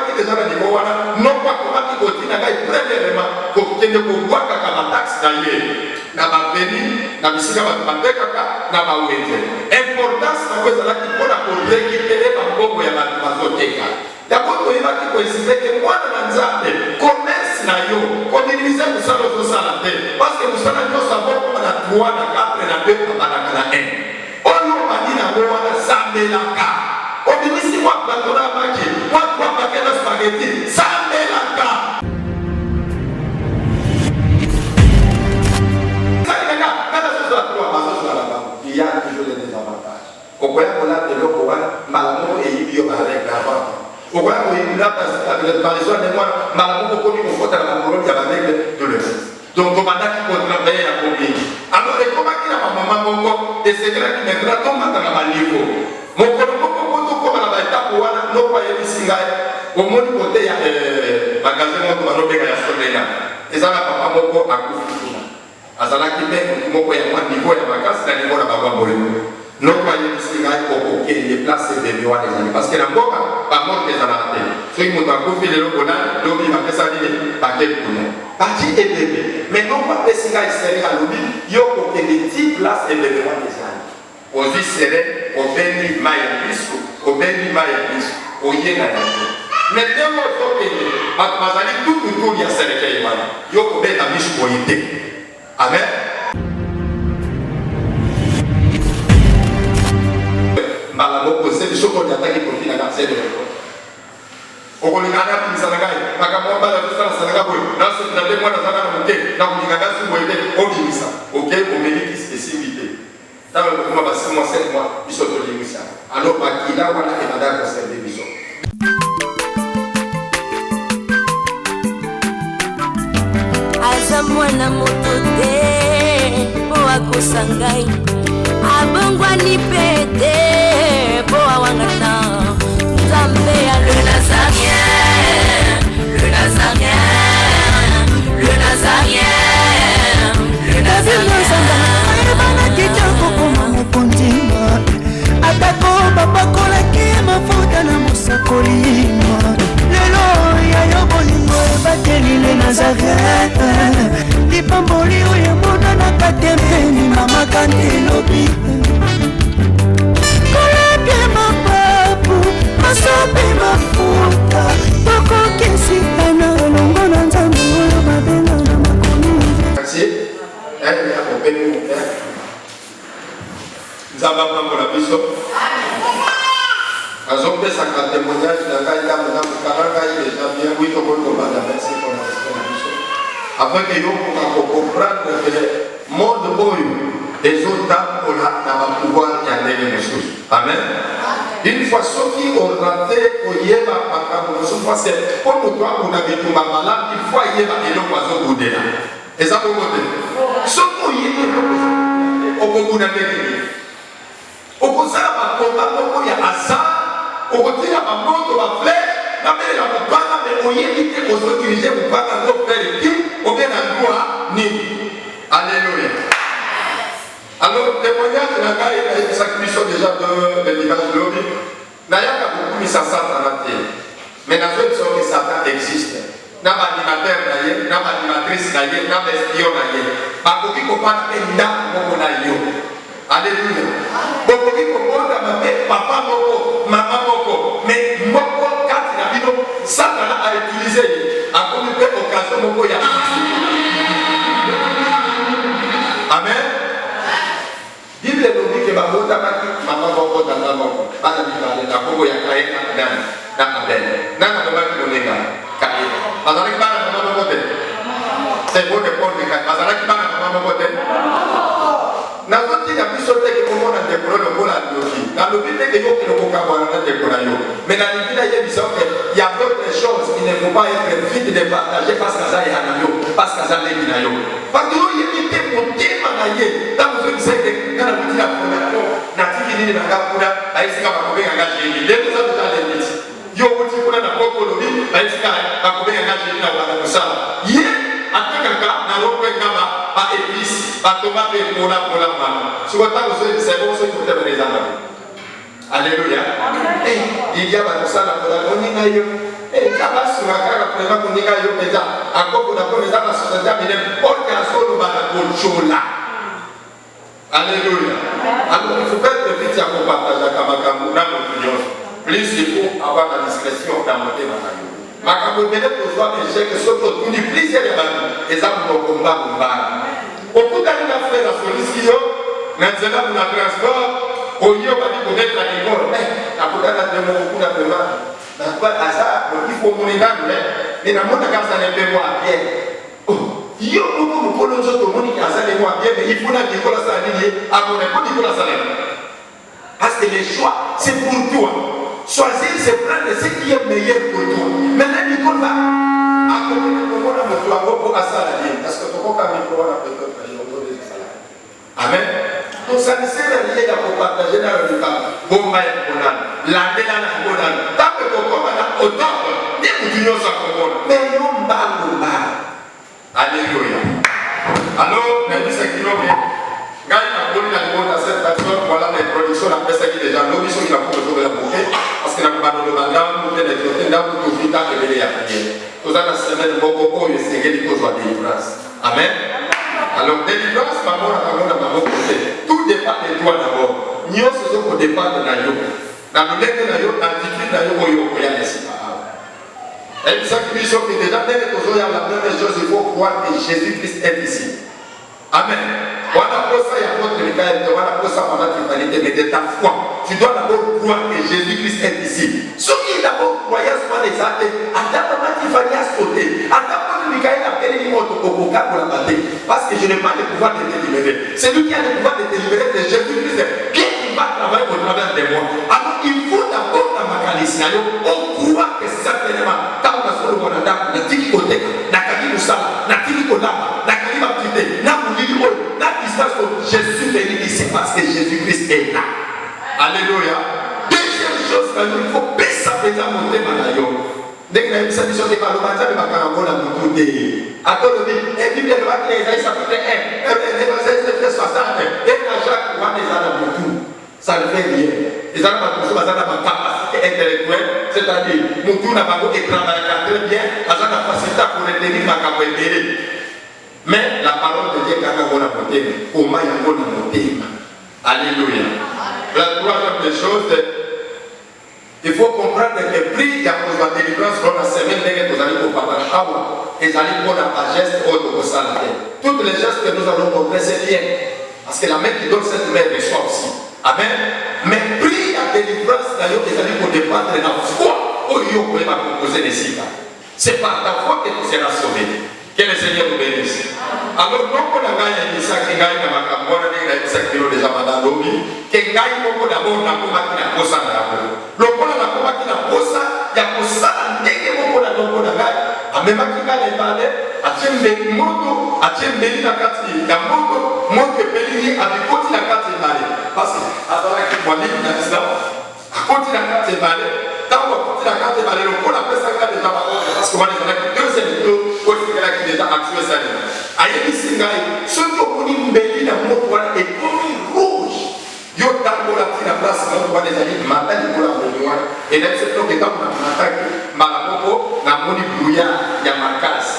qui déjà dans le niveau, non pas comment qui continue à gagner premièrement pour qu'il ne puisse pas faire la taxe d'ailleurs. Na mapeni, na bisika bateka na baweze. Importance na kweza la kipona ko récupérer mabongo ya bazoteka. Ya boto ina ki koisibeke mwana na nzambe, commerce na yo, kominize kusala zo sala te. Parce que kusala nyo saboko na 3 na 4 na 2 na 1. Ono madina bo wana sambelaka. Obimisi kwa batona baki, kwa bakena spaghetti, sambelaka. Il y a toujours des désavantages. Au point où là, de l'eau, malamu et ibio avec l'avant. Au point où il a par les zones de moi, malamu connu au fond de la couronne, il y a avec de l'eau. Donc, on a qui peut travailler la combine. Alors, les combats qui n'a pas maman, et c'est là qui mettra ton matin à ma niveau. Mon colombo, comme la étape où on a non pas eu ici, au moins côté, il y a des magasins où on a obéi à la soleil. Et ça n'a pas mon à coup. Azala qui met mon niveau et ma casse, c'est niveau de la bagouille. Non, pas y aller pour les places et les lois des années. Parce que la mort, pas mort des années. Ceux qui m'ont confié les locaux, l'objet m'a fait ça dire, pas quel problème. Parti et bébé. Mais non pas les cigars serrés à l'objet, il y a pour que les 10 places et les lois des années. Aux yeux serrés, au béni maïa bisco, au béni maïa bisco, au yéna. Mais dès mon temps, Mazali tout autour, il y a serré qui est mal. Il y a pour béni la biche pour y être. Amen. Malamo posé le chocolat d'attaque pour finir la garde de l'école. Au Colingana, il s'en a gagné. Magamon, la distance, ça n'a pas eu. Dans ce temps, moi, dans un monté, dans le Colingana, si vous voyez, on dit ça. Ok, on mérite spécificité. Dans le moment, parce que moi, 7 mois, ils sont au Colingana. Alors, il a voilà, et madame, c'est des bisons. Mwana moto te po akosangai abongwa ni pete po awangana nzambe ya le Nazarien, le Nazarien, le Nazarien, le Nazarien. Bana kitoko koma mokondima atako bapakolaki mafuta na mosakolima lelo ya yo bolingo ebateli le Nazareth lipamboli oyo monana katempeni mama kantelobi kolapie mapapu masope mafuta tokokesikana elongo na nzambe oyo babenga na makomi nzamba pambola biso azopesa ka témoignage na ngai na mokaranga déjà bien oui tokobanda merci pour la biso afin que yo pour comprendre que monde oyo ezota ola na pouvoir ya ndenge mosusu amen. Une fois soki orate oyeba makambo mosusu parce que po moto akona bitumba malamu il faut ayeba eloko azokudela eza bongo te soki oyebi okokuna ndenge okosala bakomba moko ya hasard okotina bamoto baflèche na mbele ya mopanga me oyebi te ozodirige mopanga ngo fere ki obe na droit nini. Alléluia. Alors témoignage na ngai nayebisaki biso déjà de dimanche lobi nayaka kokumisa satana te mais nazoyebi biso ke satan existe na baanimateur na ye na baanimatrice na ye na baespion na ye bakoki kopana mpe ndako moko na yo. Alléluia. Bokoki komonda mabe papa moko mama moko mais moko kati na bino satana a utilisé akomi mpe occasion moko ya amen. Bible elobi ke babotamaki mama moko tata moko bana mibale na kombo ya Kain na Abel nanga babaki monenga Kain bazalaki bana mama moko te c'est bon de porte Kain bazalaki bana mama moko te nazotina biso teke komona ndeko lokola loki nalobi teke yo kiloko kabwana na ndeko na yo mais nalingi nayebisa oke y a d'autres choses qui ne faut pas être vite de partager parce que aza ya na yo parce que aza ndenge na yo parce que oyebi te motema na ye ntango ozokiseke ngana kotina fondation natiki nini nanga kuna bayesika bakobenga nga jeni lelo eza deja lenditi yo oti kuna na poko olobi bayesika bakobenga nga jeni na bana kosala ye atekaka na lokengama ba épice ba tomate mona mona mwana siko tango so c'est bon so ko tebe les amis Alléluia. Il y a ça la moninga yo. Et ça va sur la cara pour la moninga yo déjà. Encore pour la première fois, ça va terminer. Porte à solo bala chola. Alléluia. Alors il faut faire le petit à partager avec Makamu dans l'opinion. Plus il faut avoir la discrétion dans mon thème. Makamu peut-être pour soi, mais je sais que ce que tu dis plusieurs éléments. Et ça vous combat. Au bout d'un an, fait la solution. Maintenant, pour la transport. Au lieu de connaître la école, la potable de mon coup d'appellement, il faut mon élan, mais la montre à ça n'est pas moi bien. Il y a beaucoup de colons qui ont ça n'est moi bien, mais il faut la Nicolas Salinier à mon école Nicolas Salinier. Parce que les choix, c'est pour toi. Choisir, c'est prendre ce qui est meilleur pour toi. Maintenant, Nicolas va à côté de mon pour à Salinier, parce que ton cas, Nicolas a fait d'autres choses. Amen. Donc ça ne sert à rien de partager dans le cas. Bon, la déla na bonane. Tant que vous commencez au top, vous dites ça comme mais non, alléluia. Alors, nous disons que nous cette personne, voilà les productions, la personne qui est déjà l'homme, qui a pour le bouquet, parce que nous avons nous les côtés, nous avons tout vite à révéler à prier. Tout ça, la semaine, beaucoup, il s'est réglé pour la délivrance. Amen. Alors, délivrance, maman, tout dépend de toi d'abord. Nous sommes au départ de Nayo. Dans le lait de Nayo, l'attitude de Nayo, il y a des séparats. Et ça qui dit que déjà, dès que vous avez la même chose, il faut croire que Jésus-Christ est ici. Amen. Voilà pour ça, il y a votre Michael, voilà pour ça, pendant qu'il fallait mais de ta foi, tu dois d'abord croire que Jésus-Christ est ici. Ce qui d'abord croyait soit les actes, à ta maman qui fallait sauter, à ta maman Michael a appelé les mots pour la battre, parce que je n'ai pas le pouvoir de te libérer. C'est lui qui a le pouvoir de te libérer de Jésus-Christ, qui va travailler au travers de moi. Alors il faut d'abord dans ma calice, on croit que certainement, tant que le monde a dit qu'il côté, n'a qu'à dire ça, n'a qu'à dire là, n'a qu'à dire ma petite, n'a qu'à dire je suis venu ici parce que Jésus-Christ est là. Alléluia. Deuxième chose, il faut baisser sa présence au thème à l'aïeau. Dès que la mission est par le matin, il va faire un bon à tout côté. Attends, et Bible le va créer, ça peut être 1, et verset 60, et à chaque fois, les âmes de tout. Ça ne fait rien. Les âmes de tout, ça n'a pas capacité intellectuelle, c'est-à-dire, mon tour n'a pas été travaillé très bien, ça n'a pas facilité pour retenir ma capacité. Mais la parole de Dieu est à monter. Comment il y a monter. Alléluia. La troisième des choses, il faut comprendre que prix, il y a besoin de délivrance dans la semaine que vous allez au papa et vous allez pour la geste autre que ça. Toutes les gestes que nous allons montrer, c'est bien. Parce que la main qui donne cette main reçoit aussi. Amen. Mais prix, la délivrance, d'ailleurs, vous allez pour dépendre de la foi. Au lieu de proposer des signes. C'est par ta foi que tu seras sauvé. Que le Seigneur nous bénisse. Alors, non, on a gagné des sacs qui gagnent dans ma campagne, des sacs qui ont déjà madame Lobi, qui gagnent beaucoup d'abord dans le combat qui n'a pas ça. Le combat qui n'a pas ça, il y a pour ça, dès que vous avez beaucoup de gars, à même qui gagne les balais, à Tchembeli Moto, à Tchembeli la carte, il y a Moto, Moto Belli, à côté la carte des balais. Parce que, à la moi, à côté la carte des balais, dans le côté la carte des balais, le combat après ça, déjà parce que moi, les gens deuxième tour, qui déjà actué ça. Aïe, Singaï, ceux qui ont mis une belle dans mon toit et comme rouge. Yo, dans la place, on voit des amis, matin, pour la réunion. Et là, c'est donc que dans ma attaque, Malaboko, dans mon brouillard, il y a ma casse.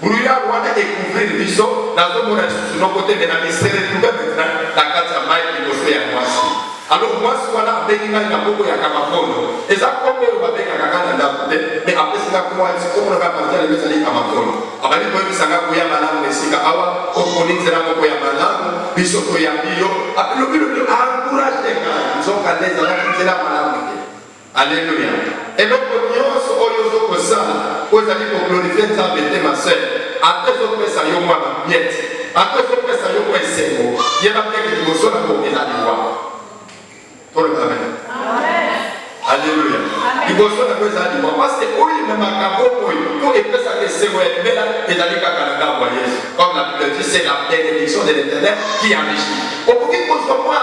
Brouillard, on a découvert le biseau, dans le monde, sur nos côtés, mais dans les séries, tout maintenant, la carte à maille qui me fait à moi. Alors, moi, si on a un béni, il y a beaucoup de Kamakono. Et ça, comme on va faire un Kakana, mais après, c'est là comment on va partir les messages Kamakono. Après, il faut que ça va courir à Malam, mais si Kawa, on connaît que ça va courir à Malam, Bissot Yambio. Après, le but de encourager les gars, ils ont gardé ça, c'est là Malam. Alléluia. Et donc, nous sommes comme ça, vous allez glorifier ça, mettez ma soeur. Après, vous faites ça, vous m'avez bien. Après, vous faites ça, vous m'avez c'est bon. Il y a quelqu'un qui vous sonne à vous, et là, Amen. Alléluia. Il faut que vous ayez dit, parce que oui, même à Cabo, tout est fait ça que c'est vrai, mais là, et d'aller à Canada, comme la Bible dit, c'est la bénédiction de l'Éternel qui enrichit. Au bout du compte, moi,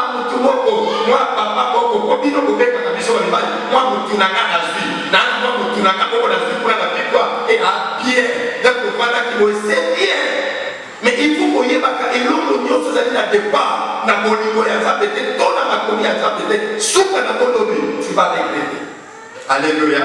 papa, moi, moi, et à Pierre, donc voilà qui c'est bien. Mais il faut que vous ayez nyonso ezali na départ na bolingo ya Nzambe te to na makomi ya Nzambe te suka na kolobi tu vas regretter. Alléluia.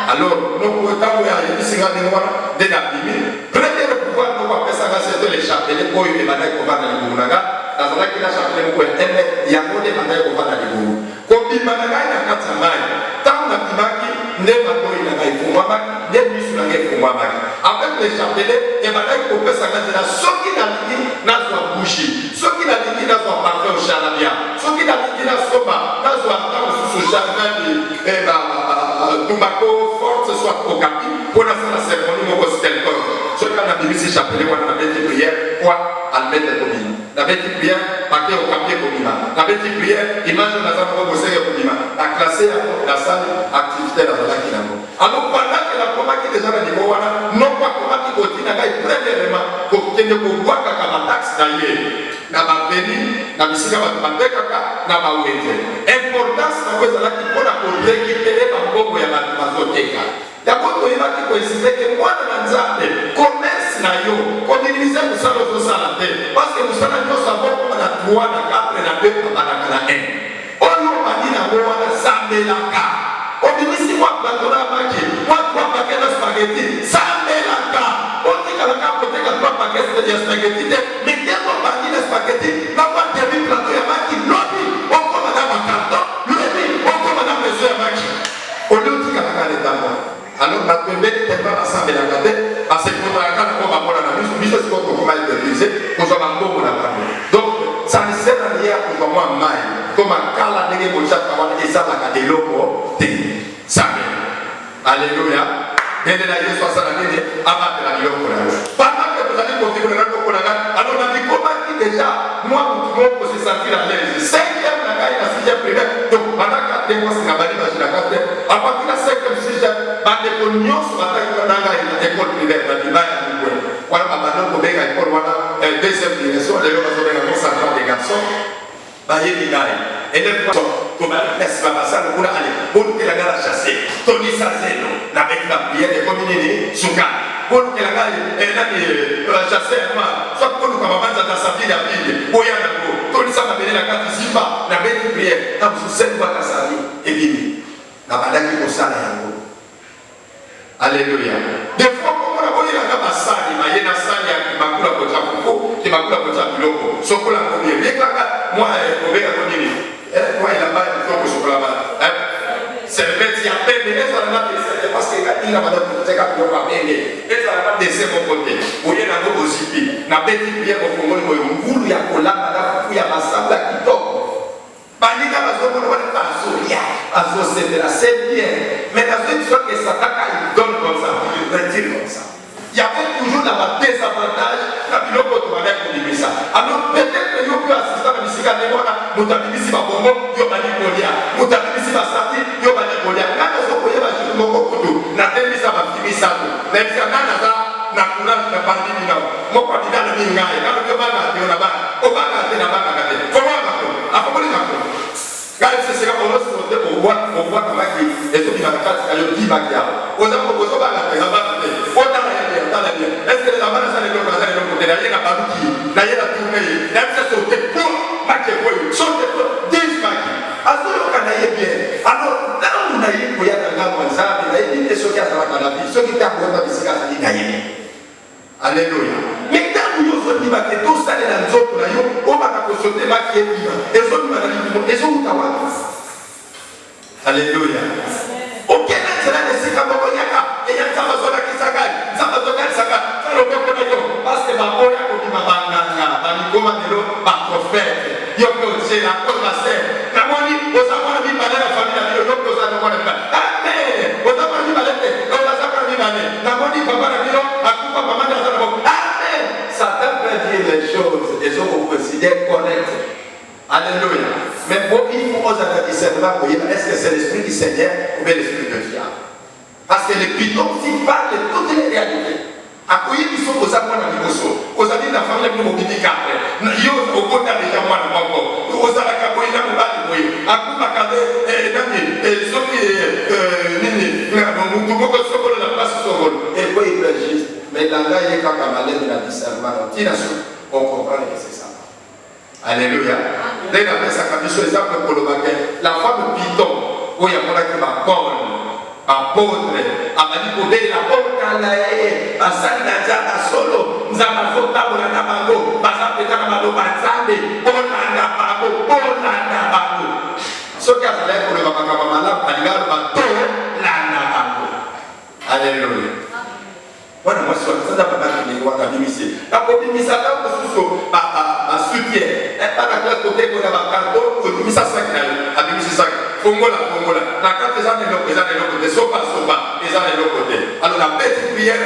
Alors nous ntango ya yebisinga ndenge wana nde na bimi premier pouvoir nous bapesaka c'était le chapelet oyo ebandaki kovanda libulu na nga nazalaki na chapelet moko ya 1 mètre yango nde ebandaki kovanda libulu kobima na ngai na kati ya mai ntango nabimaki nde matoi na ngai efungwamaki nde misu na ngai efungwamaki avec le chapelet ebandaki kopesaka nzela soki nalingi nazwa bushi soki nalingi nazwa parfum au charabia soki nalingi nasomba nazwa ntango mosusu charnali tumbako forte soit au capi pour la cérémonie moko stelcor ce qu'on a bibisi chapelet wana na beti prière quoi almete komima na beti prière paquet au capi komima na beti prière image na zako boseke komima na classé la salle activité dans la kinamo alors pendant que la coma qui déjà na niveau wana non pas coma qui continue na premièrement pour que ne pouvoir kaka taxe na ye na ba veni na bisika ba bakaka na ba wende importance na kweza la kipona ko récupérer ba mbongo ya mazoteka ya koto yebaki ko esipeke mwana na Nzambe commerce na yo kominimize musala zo sala te parce que musala nyo saboko na 3 na 4 na 2 na 1 oyo madina wo wana sambelaka obimisi mwa plateau na maki mwa 3 paquets de spaghetti sambelaka otikalaka koteka 3 paquets de spaghetti te mitemo madina spaghetti na kwa demi plateau ya maki lobi okoma na makarton lobi okoma na meso ya maki otikalaka le tamo. Alors, la première tellement assemblée la gâte, parce que nous avons un peu de mise, mais c'est ce qu'on va utiliser pour avoir un peu de donc, ça ne sert à rien pour moi, maille, comme un cas la dégué pour chaque fois, et ça va gâter l'eau, ça alléluia. Dès la Jésus soit ça la dégué, avant de la l'eau pour la pendant que vous allez configurer l'eau pour la alors, on a dit comment déjà, moi, tout le monde peut se sentir à l'aise. 5e, la gagne, la 6e primaire, donc pendant 4 mois, c'est la valide, la 4e, à partir de la 5e, 6e, bandeko nyonso bataki nanga école primaire na bimaya ngwe wana babandoko benga école wana deuxième direction lelo bazobenga central des garçons bayebi ngai élève to balesi babasala kuna ale bolukela ngai la chasse tolisa zelo na beki ba prière ekomi nini suka bolukela ngai nani chasse ma soit koluka babanza na sabili ya bili boyana ko tolisa mabele na kati simba na beki prière na bususeni bakasali ebimi na bandaki kosala yango. Alléluia. Des fois, comme on a voulu la basali, mais il y a une salle qui m'a coulé pour Japon, qui m'a coulé pour Japon. Sokola combien? Bien là, moi, on va continuer. Moi, il a pas de temps pour Sokola. C'est le fait qu'il y a peine, mais ça n'a pas de parce que il a pas de temps pour Sokola. Et ça n'a pas de mon côté. Vous voyez, la go aussi. Na bête prière au Congo, le moulu ya kola, la fouille à Massamba qui tombe. Bandika bazoko na basoya azosete la c'est bien mais dans une fois que Satan il donne comme ça il retire comme ça il y avait toujours la désavantage na biloko to bana ko limisa alors peut-être que yo peut assister na bisika ne bona mutabibisi ba bongo yo bani kolia mutabibisi ba sati yo bani kolia kana soko yeba jitu moko kutu na tembisa ba kimisa to na bisa kana za na kuna na bandi bina moko bidana mingai kana yo bana te na bana o bana te na bana kate ko bana ko afoboli na ko Gali c'est ça on voit comment et tout dans la carte il y a dit bakia on a proposé ba la ba on a bien est-ce que la bana ça ne doit pas aller côté là il y a pas qui là il y a tourner là ça sauter pour marquer quoi sauter pour 10 marquer alors quand il est bien alors là on a eu pour y aller dans la ça il a dit ce qui a ça la vie ce qui t'a pour pas bisika ça dit gagner alléluia mais quand vous vous dites que tout ça est dans zone là yo on va pas sauter marquer et zo ni bana ni et zo utawa alléluia OK là c'est là c'est comme on y a et y a ça va zona kisaka ça va zona kisaka ça le fait pour yo parce que ma boya ko di mabanga ba ni koma nelo ba prophète yo ko c'est la cause la scène na moni o sa mona bi bana la famille yo ko sa no mona amen o sa mona bi bana o sa mona bi bana na moni papa na bino akupa mama na sa no amen Satan peut dire les choses et on considère correctes. Alléluia. Mais bon, il faut oser le discernement pour dire est-ce que c'est l'esprit du Seigneur ou bien l'esprit de Dieu. Parce que les pitons s'y parlent de toutes les réalités. À quoi ils sont aux amours dans les ossos, aux amis de la famille de mobilité quatre, ils ont au côté déjà moi de mon corps, aux alacaboïs dans le bas de moi, à coup de cadé, et d'amis, et ceux qui, nini, nous pouvons que ce qu'on a pas ce rôle. Et quoi il est juste, mais dans là il y a quand même un discernement, on comprend que c'est ça. Alléluia. Là, il appelle ça comme exemple pour le baquet. La femme Python, où il y a Paul, apôtre, Amadi Kodé, la Paul Kanae, Basali Nadja, Solo, Nzamazota, Bolanda Bango, Basapeta Namado Banzambe, Bolanda Bango. Ce qui a l'air pour le Bakamala, Aligar Bato, Landa Bango. Alléluia. Voilà, moi, je suis en train de me faire des choses. La population, là, un soutien. Et par la côté, on a un carton, on a mis ça 5 ans. A mis ça 5 ans. Fongola. La carte des années, les années, les côté. Sopa, les années, les côté. Alors, la petite prière,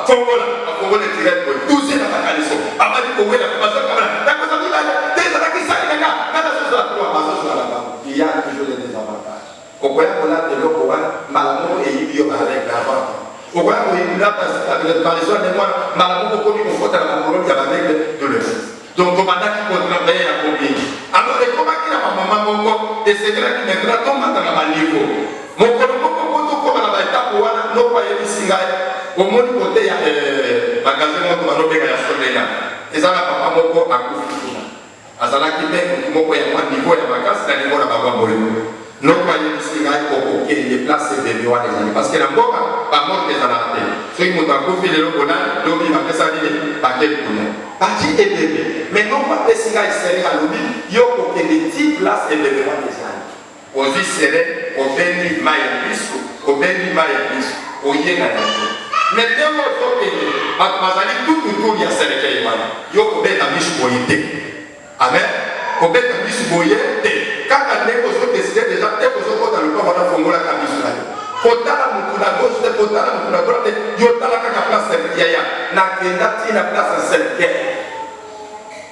Fongola. Fongola est tirée pour 12 ans dans la calice. Avant de courir, la formation, la cosa qui va, des années qui s'arrêtent, les gars. Quand la chose va trouver, la chose va là-bas. Il y a toujours des désavantages. Au point qu'on a de l'eau, malamu et il y a avec l'avant. Au point où il a par les zones de moi, malamu beaucoup de conforts dans la couronne, il y a avec de l'eau. Donc, on a qui peut travailler à combien. Alors, les combats qui n'ont pas maman, et c'est là qui mettra tout dans la niveau. Mon collègue, comme à la étape où on a nos païens ici, au monde côté, il y a des magasins qui ont été à et ça n'a pas beaucoup à couper. Azala qui met mon niveau et ma casse, c'est un niveau là-bas. Non pas une singaï pour les places de mémoire des années. Parce que la mort va mort des années. Ceux qui m'ont confié le bonheur, l'objet m'a fait ça dire, pas quel bonheur. Parti et bébé. Mais non pas les singaï serrés à l'objet, il y a pour que les 10 places de mémoire des années. Aux yeux serrés, au béni maïa bisou, au béni maïa bisou, au yéna bisou. Mais bien au fond que Mazali tout autour il y a serré qui est mal. Il y a pour béni bisou boyé. Amen. Pour béni bisou boyé. Quand on est aux décidé déjà, dès que vous dans le corps, on a formé la camisole. Kotala mukuna gauche, kotala mukuna droite, yotala kaka place de yaya. Na kenda ti na place en selke.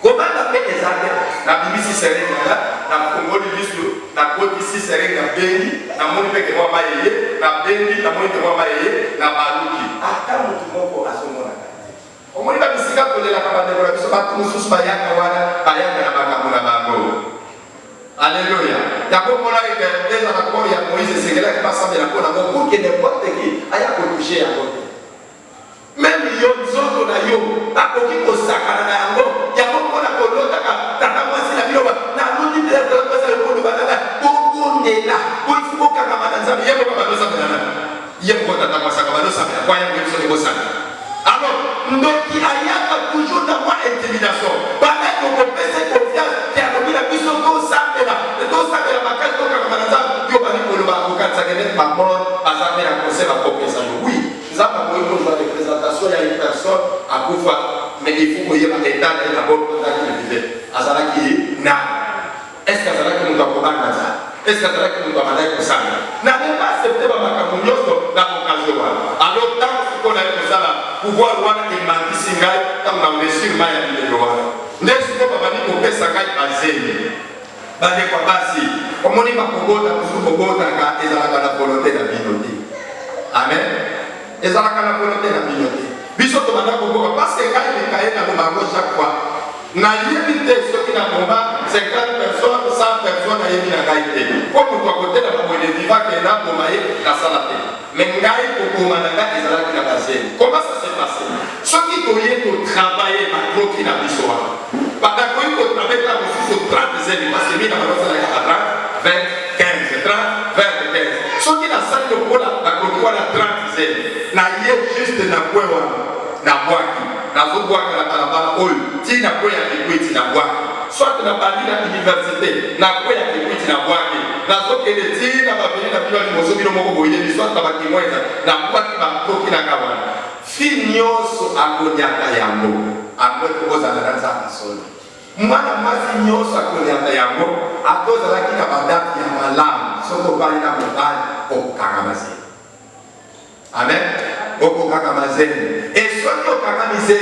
Comment on appelle les armes? Na bibisi serena, na Congo du Bisu, na côte ici serena Beni, na moni peke moi maye, na Beni, na moni peke moi maye, na Baluki. Ata mutu moko asomona. Omoni ba bisika ko la kabande ko la biso ba tumusu bayaka wana, bayaka na bakamuna bango. Alléluia. D'abord, on a été dans la cour, il y a Moïse et c'est là qui passe à la cour, pour que n'importe qui aille à toucher à côté. Même il y a des autres qui ont qui ont sacré à l'ango, il y a beaucoup de gens qui ont tatamoisi la ville, n'a l'outil de la personne pour le banana, pour qu'on est là, pour il faut qu'on ait un il y a beaucoup de gens il y a beaucoup de gens qui ont alors, donc il y a toujours dans moi intimidation. Pendant qu'on peut faire confiance, il y a la puissance de ça. Oui, nous avons une représentation, il y a une personne à Koufa, mais il faut qu'il y ait un état d'abord pour l'activité. Azala qui est na. Est-ce qu'Azala qui nous doit combattre ça? Est-ce qu'Azala qui nous doit aller pour ça? N'avez pas accepté ma macamounioso dans l'occasion. Alors, tant qu'on a eu ça, pouvoir voir les mandis singai, tant qu'on a reçu le maïa de l'Oa. N'est-ce pas, papa, dit qu'on fait ça quand il a zéné? Bande kwa basi, omoni makogota kusukogota ka ezalaka na volonté na binoti. Amen. Ezalaka na volonté na binoti. Biso to banda kogoka parce que quand il est na bango chaque fois. Na yebite soki na bomba 50 personnes, 100 personnes na yebi na gaite. Comme to côté na bango de viva que na bomaye na salate. Mais ngai kokoma na ga ezalaka na basé. Comment ça s'est passé? Soki to yeto travailler ma troki na biso wa. Pendant qu'on peut travailler là aussi sur 30 ans, parce que nous avons à 30, 20, 15, 30, 20, 15. Ce qui n'a pas de quoi la coquille à 30 ans, n'a juste na quoi na boaki, na zo boaki la kalabala ol, ti na quoi ya kikwiti na boaki. Soit na bali na université, na quoi ya kikwiti na boaki. Na zo kele ti na babeli na bilo mozo bilo moko boye, soit na bakimweza, na boaki ba koki na kawana. Finyoso akonyaka yango. Après cause à la danse solo. Moi la masse nyoso akonyaka yango, à cause de la qui n'a pas date ya malam, soko bali na montagne au Karamazé. Amen. Au Karamazé. Et soit au Karamazé,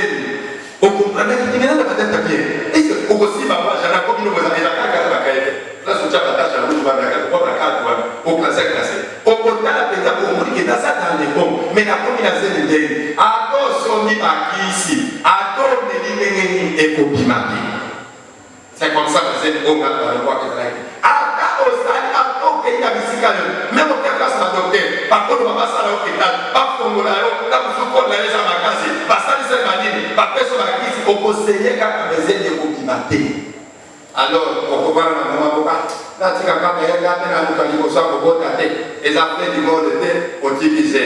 au comprenez qui n'est pas tête bien. Et c'est aussi ma voix, j'en ai comme une voix à la carte la caille. Là sous la tâche à l'autre va la carte, la carte au classé classé. Au compta la péta pour mourir qui dans ça dans les bombes, mais la combinaison de l'île. À cause on dit à qui ici, à cause de l'île et copimati. C'est comme ça que c'est bon dans le bois que c'est. À cause à cause qu'il y a musical, même au cas de docteur, par contre on va passer à l'hôpital, pas comme là, là vous souffrez de la légende à ma case, pas ça les malines, pas personne à qui au conseiller quand on a besoin de copimati. maté. Alors, on peut voir dans le moment, là, tu as quand même regardé dans le temps, il faut savoir pour voter. Les affaires du monde étaient au divisé.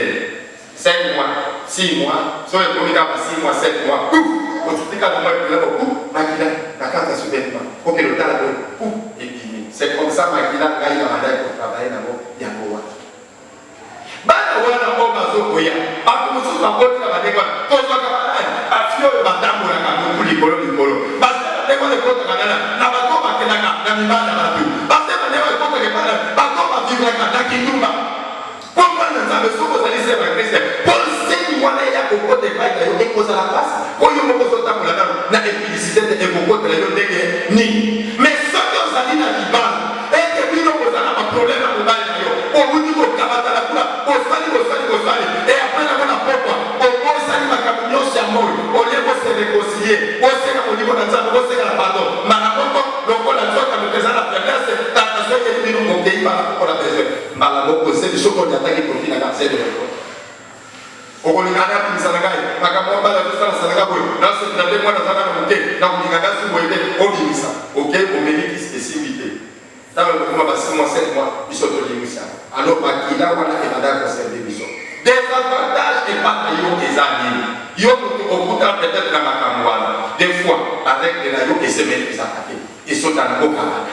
5 mois, 6 mois, soit le premier cas, 6 mois, 7 mois, pouf, on se dit qu'à le mois de pouf, Makila, la carte à sous-vêtement, pour que le temps de pouf, et puis, c'est comme ça, Makila, là, il a mandé pour travailler dans le Yakoua. Bana wana omba zokoya, akumusu makoti na madekwa, tozo kabana, afio madamu na kabukuli kolo. Basta ndeko le kota kanana, na bakoma kenaka, na mibanda batu. Basta ndeko le kota kepana, bakoma vibraka na kindumba. Pourquoi nous avons soko zalise ba Christ? Pour seni wana ya kokote baika yo ekoza la place. Oyo moko zota mulana na épicité de kokote la yo ndenge ni. Mais soki ozali na libanda, eke bino kozala ma problème na mobali na yo. Obuti ko kabata la kula, osali. Et après la bonne pourquoi? Au sali makambo nyonso ya moi, olie ko se réconcilier, oseka au niveau de Nzambe, oseka la pardon. Malamoko lokola nzoka mepeza la faiblesse, tentation ke bino mokei bana ko la besoin. Malamoko c'est du soko de attaquer pour finir la scène de l'école. Okolingana bisangai, makambo bala tosala sananga boy. Na se na demwa na zana moke, na kulingana su boyete, obimisa. OK, on mérite spécificité. Dans le moment de 6 mois, 7 mois, ils sont au limite. Alors, il a un conservé. Des avantages et pas d'ailleurs des amis. Ils ont peut-être dans ma camoine. Des fois, avec les naïos et se mettent à attaquer. Ils sont dans le camarade.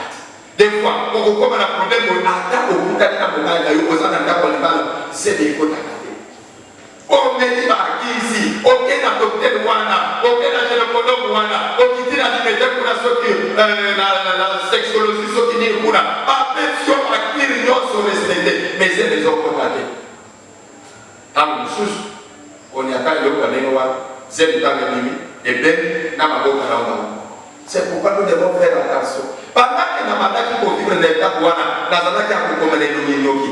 Des fois, pour qu'on ait un problème, on attaque au bout d'un camarade, c'est des côtes à attaquer. On me dit ici, aucun adopté Wana, aucun gynécologue Wana, aucun animateur pour la sexologie, ce qui dit Wana, pas perfection à qui ils sont respectés, mais c'est des autres côtés. Dans le sous, on y a pas de c'est le temps de nuit, et bien, c'est pourquoi nous devons faire attention. Pendant que nous avons vivre dans l'état Wana, nous avons les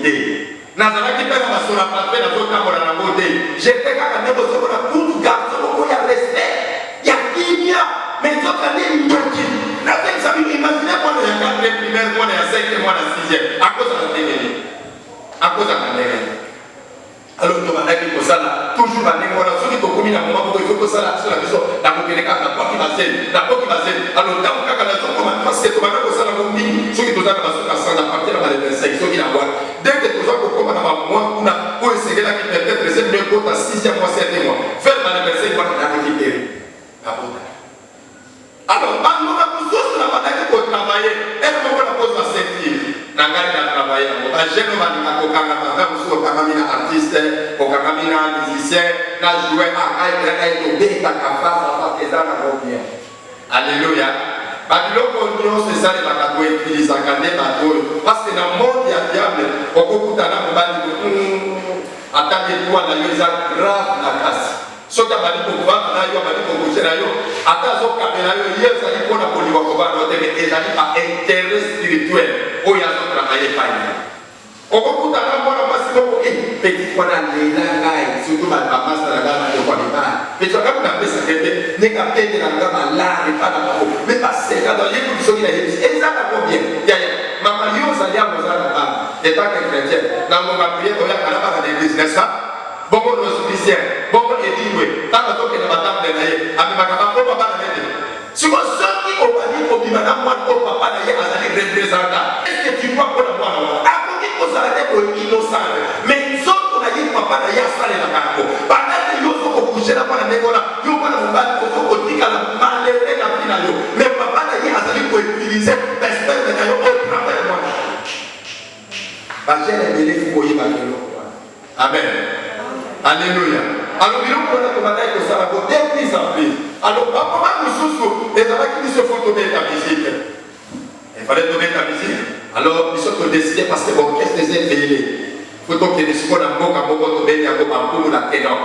quitter. Nazala qui fait la maçon à parler dans votre camp à la beauté. J'étais qu'à la négociation pour la toute garçon, il y a respect. Il y a kimia, mais d'autres années, il y a qui. Imaginez moi, il y a 4 primaires, moi, il y a 5 mois, il y a 6e. À cause de la télé. À cause de la télé. Alors, nous avons ça là, toujours la négociation. Ceux qui ont commis un moment, il faut que ça là, sur la maison, la beauté, la quoi qui va se, la quoi qui va se. Alors, dans le cas de la zone, parce que tu vas faire ça là, comme dit, ceux qui ont la maçon à 100, à partir de la 25, ceux qui la voient. Dès que tu vas comme un moment, pour essayer là qui peut-être c'est mieux pour ta 6e mois, 7e mois. Faire dans les versets, moi, la récupérer. Alors, nous avons tous la manière pour travailler. Et nous avons la sentir. Nangai a travaillé. Un jeune homme a dit que artiste, musicien, n'a joué à alléluia. C'est ça les bagages utilisés parce que dans le monde il y a diable. Beaucoup de attendez-toi dans les grave la casse. Ce qui a dit pour voir, il a dit pour bouger là. Attends, il y a des pour la police, il y a pas intérêt spirituel. Oh, il y a un travail pas. On peut petit quoi dans les langues, surtout ma maman, c'est la gamme de quoi les mains. Mais tu as comme un peu ça, n'est qu'à peine de la gamme là, et pas dans la mais pas c'est quand il y a une chose qui a dit, et ça va bien. Maman, il y a un salaire pour ça là-bas, et tant que chrétien, dans mon prière, on a à la base des business là, beaucoup de sollicitaires, beaucoup de édoués, tant que tu es dans la table de l'aïe, avec ma camarade, on va pas la mettre. Si vous êtes qui au panier, au bimanam, moi, au papa d'ailleurs, à la représentant, est-ce que tu vois pour la voir? Vous arrêtez pour innocent. Mais nous autres, on a dit papa d'ailleurs, ça les a pendant que nous sommes couchés là, nous sommes malheureux dans la vie. Mais papa d'ailleurs, a dit pour utiliser l'espèce de Dieu au travers de moi. Amen. Alléluia. Alors, il faut que nous ça va de plus en plus. Alors, papa, nous sommes les gens qui se font donner la musique. Il fallait donner la musique. Alors, ils sont décidés parce que bon, qu'est-ce que c'est payé? Il faut que les secondes en boca, beaucoup de bénis, pour la ténor.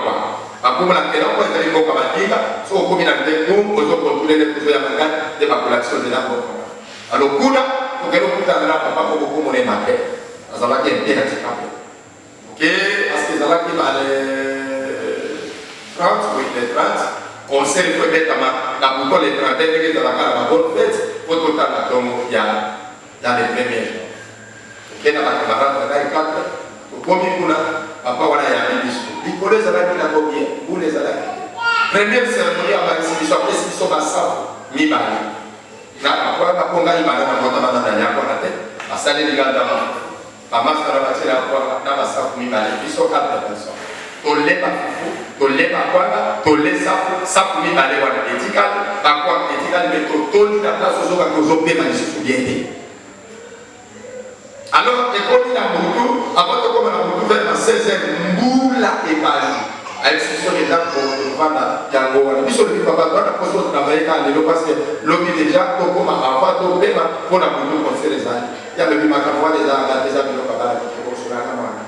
Pour la ténor, ils allaient beaucoup à dire, soit au communauté, nous, aux autres, tous les coups de ma collection de la boca. Alors, pour que nous puissions aller à papa, pour beaucoup de marqué. Ça va bien bien handicapé. Ok, parce que ça va qui va les 30, oui, les 30. On sait qu'il faut mettre la bouton les 30, et que ça va faire la bonne fête, pour tout le temps, il y a. Dans les premiers jours. Ok, dans la camarade, dans les 4, au premier coup là, papa, voilà, il y a un discours. Les collègues, ils ont combien? Vous les avez. Première cérémonie, avant l'exhibition, après l'exhibition, à ça, mi-bali. na kwa ponga ibana na kota bana na yako na te asale liganda ma pamasa na batela kwa na basafu mibale biso 4 personnes toleba fufu toleba kwanga tolesa safu mibale wana ethical bakwa ethical mais totoli na place ozoka kozopema lisusu bien te. Alors ekoli na mutu avant de commencer na mutu vers 16h mbula ebali exception des dates pour vendre yango wana biso le papa wana poso travailler quand le parce que l'homme déjà to koma avant to pema pour la mutu conseil les années ya le bima ka voir les ans des amis papa ko sura mwana.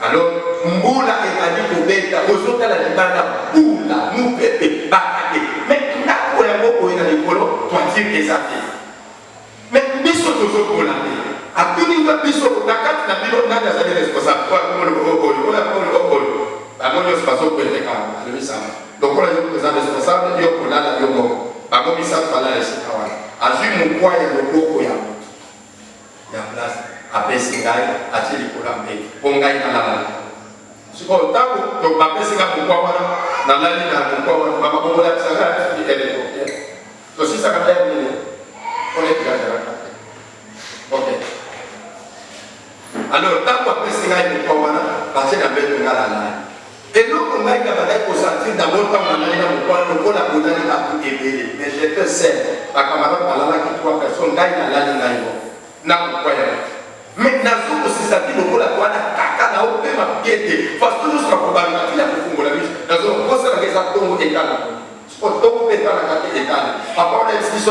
Alors mbula ebali ko beta ozota la libanda mbula mupepe bakate mais na ko yango ko ina likolo toiture des athées mais biso toujours pour la a tout niveau biso na kati na bino nani azali responsable kwa komo ko Bango se passe au côté quand le misama. Donc on a eu présent responsable, yo pour là yo mo. Bango misama pala esi kawana. Azui mu kwa ya loboko ya. Ya place apesi ngai atili kula mbe. Pongai na la. Siko tango to bapesi nga mu kwa wana na lali na mu kwa wana baba ko la tsanga ni ele ko. To sisa ka ya ni. On est là là. OK. Alors tango apesi ngai mu kwa wana basi na mbe ngala la. Et donc, on va y sentir d'abord quand on a la bonne à tout aider. Mais je te sais, la camarade Malala qui 3 personnes gagnent la ligne. Mais dans ce aussi, ça dit le la bonne caca n'a aucun pied. Parce que nous sommes probablement la vie. Dans un poste avec ça, tout est égal. Tout est dans la carte égal. Après, on a dit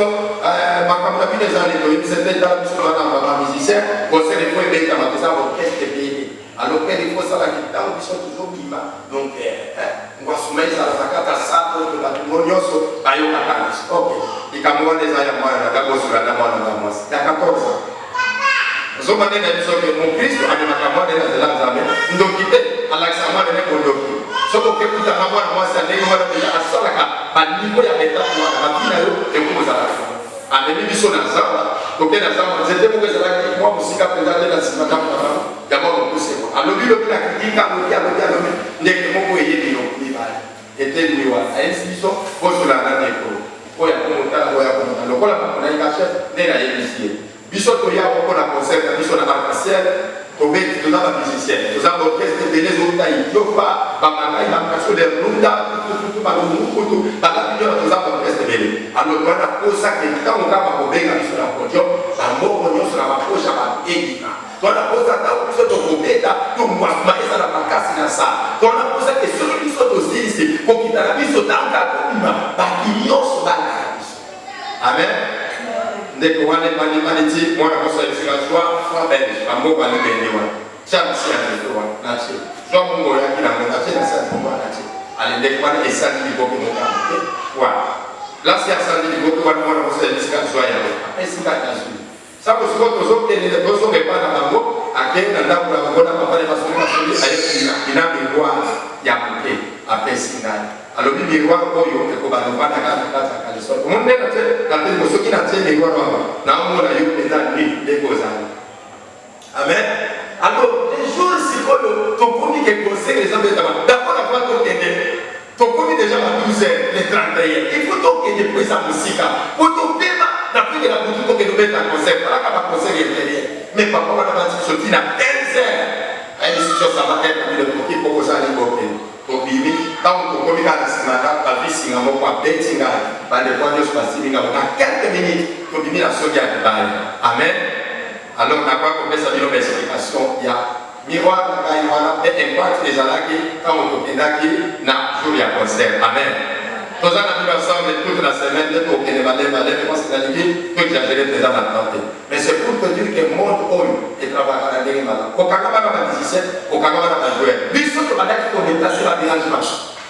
ma camarade des années, c'était dans la mission de la musicien, on s'est retrouvé avec la maison orchestre pays. Alors qu'il faut ça, ils sont toujours vivants. Donc, on va soumettre ça à la carte à ça, pour que la monioso, aïe, on a pas dit. Ok. Et quand on les a eu, on a d'abord sur la dame, on a moi. Il y a 14 ans. Nous sommes allés dans mon Christ, on a mis ma camarade dans la zame. Nous avons quitté à l'accent de l'école. Ce qu'on fait, c'est que moi, c'est un élément de la salle, à niveau, il y a des tas de gens, à la et vous à la fin. À l'émission de la salle, donc, la salle, c'était pour que ça aille, moi aussi, qu'à présenter la cinéma. D'abord, on pousse. Alors, lui, le critique, n'est que mon courrier, était lui, à institution, pour se la rendre. Il y a un peu de chef, n'est la émission. Bissot, il y a un peu de concert, Bissot, la marque-ciel, au fait, nous avons un musicien. Nous avons orchestré des autres tailles, Yofa, Bamanga, il a cassé les Runda, tout, la vidéo, nous avons orchestré. Alors, on a posé ça, quand on a un sur la podium, un mot, on sur la poche à l'équipement. On a posé ça, on a posé ça, tout le monde a posé ça, on a posé ça, sur le biseau aussi, ici, pour qu'il y ait un biseau dans le cadre, il y a un Amen. Dès qu'on a des moi, la personne est la joie, soit belge, un mot, on a des Tiens, si on a des droits, nature. Soit mon mot, il y a un nature, c'est un mot, nature. Allez, dès qu'on a des sangs, il faut que nous avons. Voilà. Là, c'est un sang, il faut que nous avons des joyeux. Après, c'est pas la joie. Ça, parce que nous autres, les deux sont pas dans la mot, à quel endroit où la bonne papa de façon nationale, il a des voix, il y a un peu, après Sinaï. Alors, il y a des voix, il y a des voix, il y a des voix, mon Dieu, la télévision qui n'a pas été voix, n'a pas eu des choses. Amen. Alors, les jours, c'est quoi le commis qui est conseillé, les hommes d'abord, la voix de ton commis déjà à 12 heures, les 31. Il faut donc qu'il y ait des prises à musique. Pour ton paiement, d'après que la boutique pour que nous mettions un concert, voilà qu'on va conseiller derrière. Mais papa, on va dire sortir à 15 heures. Et si ça va être le petit pour que ça aille au pays. Au pays, quand on commis à la semaine, la vie, si on va faire des par les points de se passer, dans quelques minutes, pour venir à ce qui a Amen. Alors, on n'a pas compris ça, une explication. Il y a miroir, et impact des alaki, quand on peut n'a jour à concert. Amen. Nous avons vu ensemble toute la semaine, dès qu'on est malade, moi c'est la ligue, tout j'ai géré déjà ma santé. Mais c'est pour te dire que le monde homme est travaillé à la dernière malade. Au Kagama n'a pas musicien, au Kagama n'a pas joué. Lui, ce que malade qui est placé la dérangement.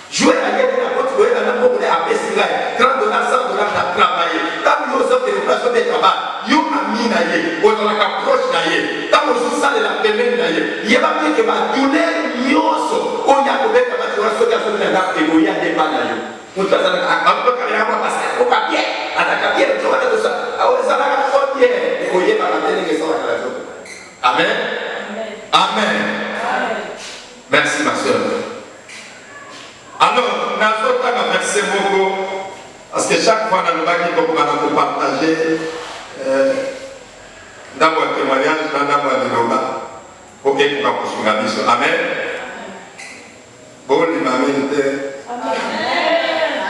Jouer à l'aide de la porte, jouer dans la porte, à Pessinga, 30 $, 100 $, à travailler. Tant que nous avons des déplacements de travail, nous avons mis à y on a approche d'ailleurs. Tant que nous avons la première d'ailleurs. Il y a pas que ma douleur, on y a couvert la maturation qui a fait la et il y a des pas d'ailleurs. Nous avons un peu de carrière parce qu'au papier, à la carrière, tu vois tout ça. Alors, ça va pas bien. Et vous voyez, par la télé, ça va la chose. Amen. Amen. Merci, ma soeur. Alors, nous avons versé beaucoup Parce que chaque fois, dans le bac, il faut partager dans mon témoignage, dans mon développement, pour que nous puissions. Amen. Bon, il m'a amené.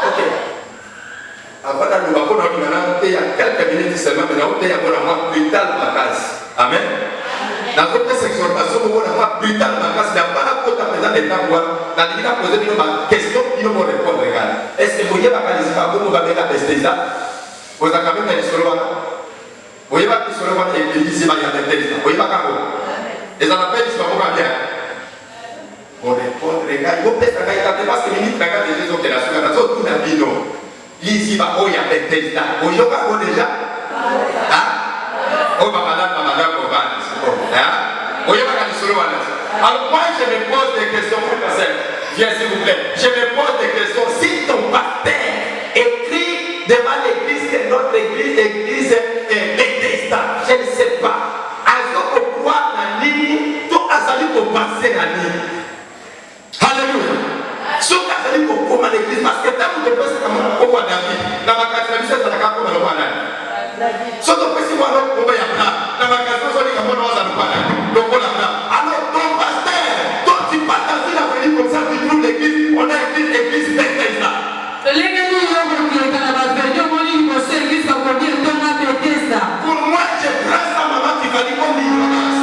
Ok. Avant de il y a quelques minutes seulement, maintenant, il y a un brutal macasse. Amen. Dans votre exhortation, vous avez un brutal macasse. Il n'y a pas la côte à présent des temps. Dans les cas, poser une question, ils vont répondre. Est-ce que vous voyez pas vous avez la Bethesda? Vous avez quand même un solo. Vous voyez pas que solo est ici, il y a Bethesda. Vous voyez pas quand vous. Et ça m'appelle, ils sont pas bien. Vous répondre, regarde. Vous pouvez regarder parce que minute, regardez les autres opérations. Dans tout la vie, non. Ici, il y a Bethesda. Vous voyez pas vous déjà? Hein? Oh, madame, on va. Hein? Vous voyez pas quand ils sont là. Alors, moi, je me pose des questions pour passer. Viens, s'il vous plaît. Je me pose des questions. Si ton pasteur écrit devant l'église que notre église est Bethesda, je ne sais pas. Alors, pourquoi la ligne, tout a salué pour passer la ligne. Alléluia. Ce qui a salué pour comment l'église, parce que tant que tu penses comme on voit David, dans ma catégorie, c'est la carte comme on voit là. Ce que tu penses, moi, on va y avoir. Dans ma catégorie, c'est comme on voit là. Donc, on a là. Alors, ton pasteur, toi, tu partages la venue comme ça, tu trouves l'église, on a l'église Bethesda. Pour moi, je prends sa maman qui va dire comme l'ignorance.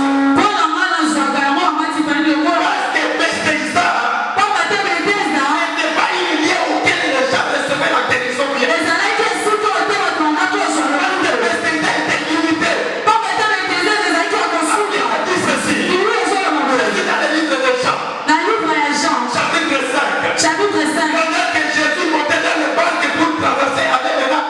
Parce que Bethesda n'était pas une lieu auquel les gens recevaient la guérison bien. Bethesda était limité. Il dit ceci. C'est dans le livre de Jean. Chapitre 5. Pendant que Jésus montait dans le barque pour traverser avec maintenant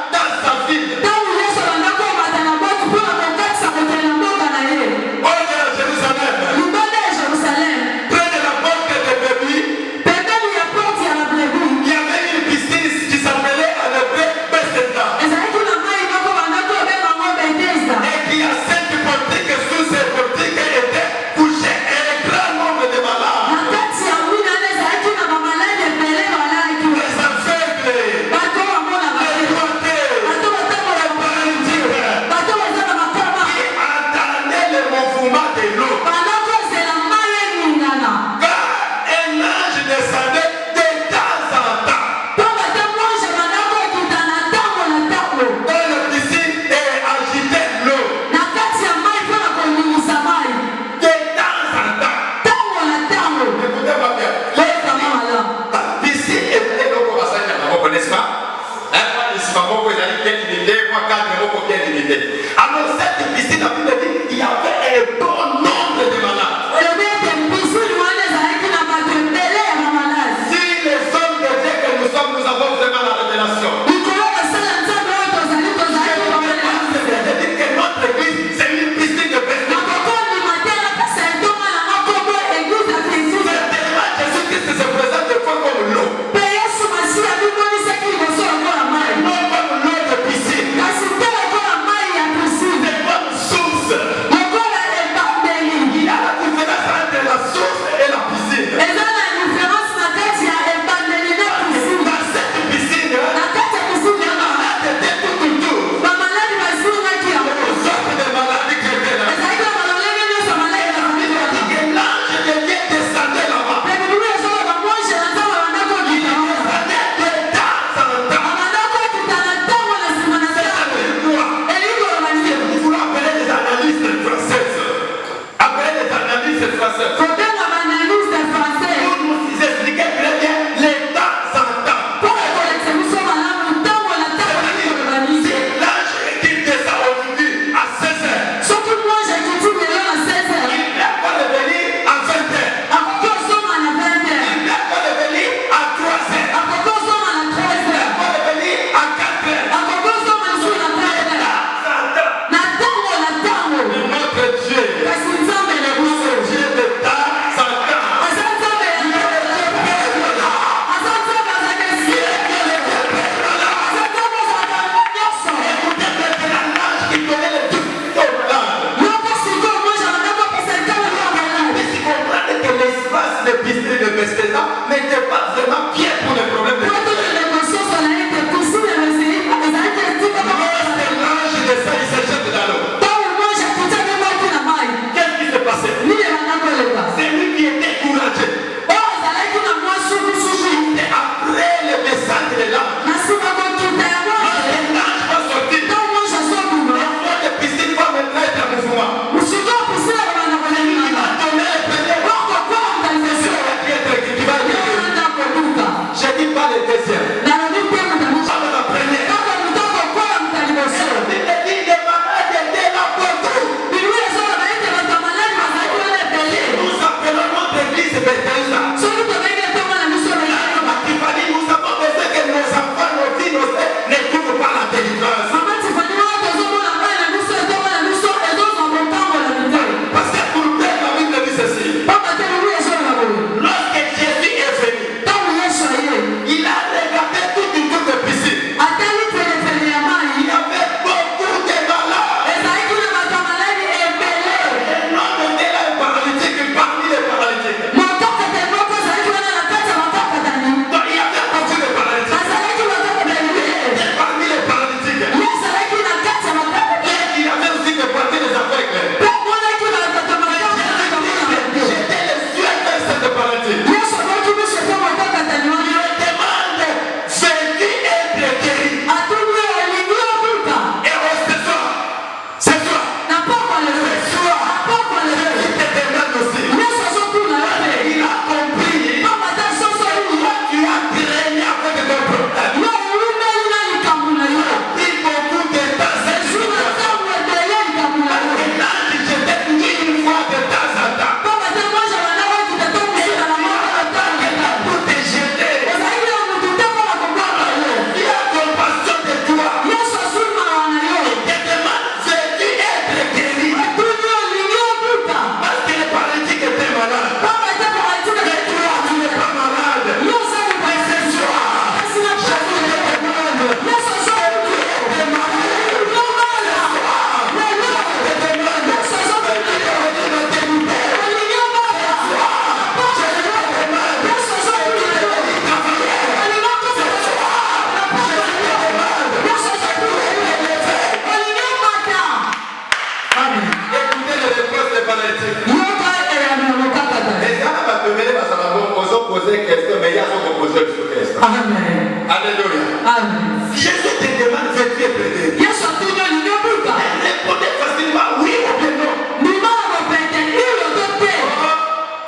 son composé le souquet. Amen. Alléluia. Amen. Jésus te demande de tu es prêté. Yesu atunya linyobuka. Répondez facilement oui ou bien non. Nino abapete ilo tote.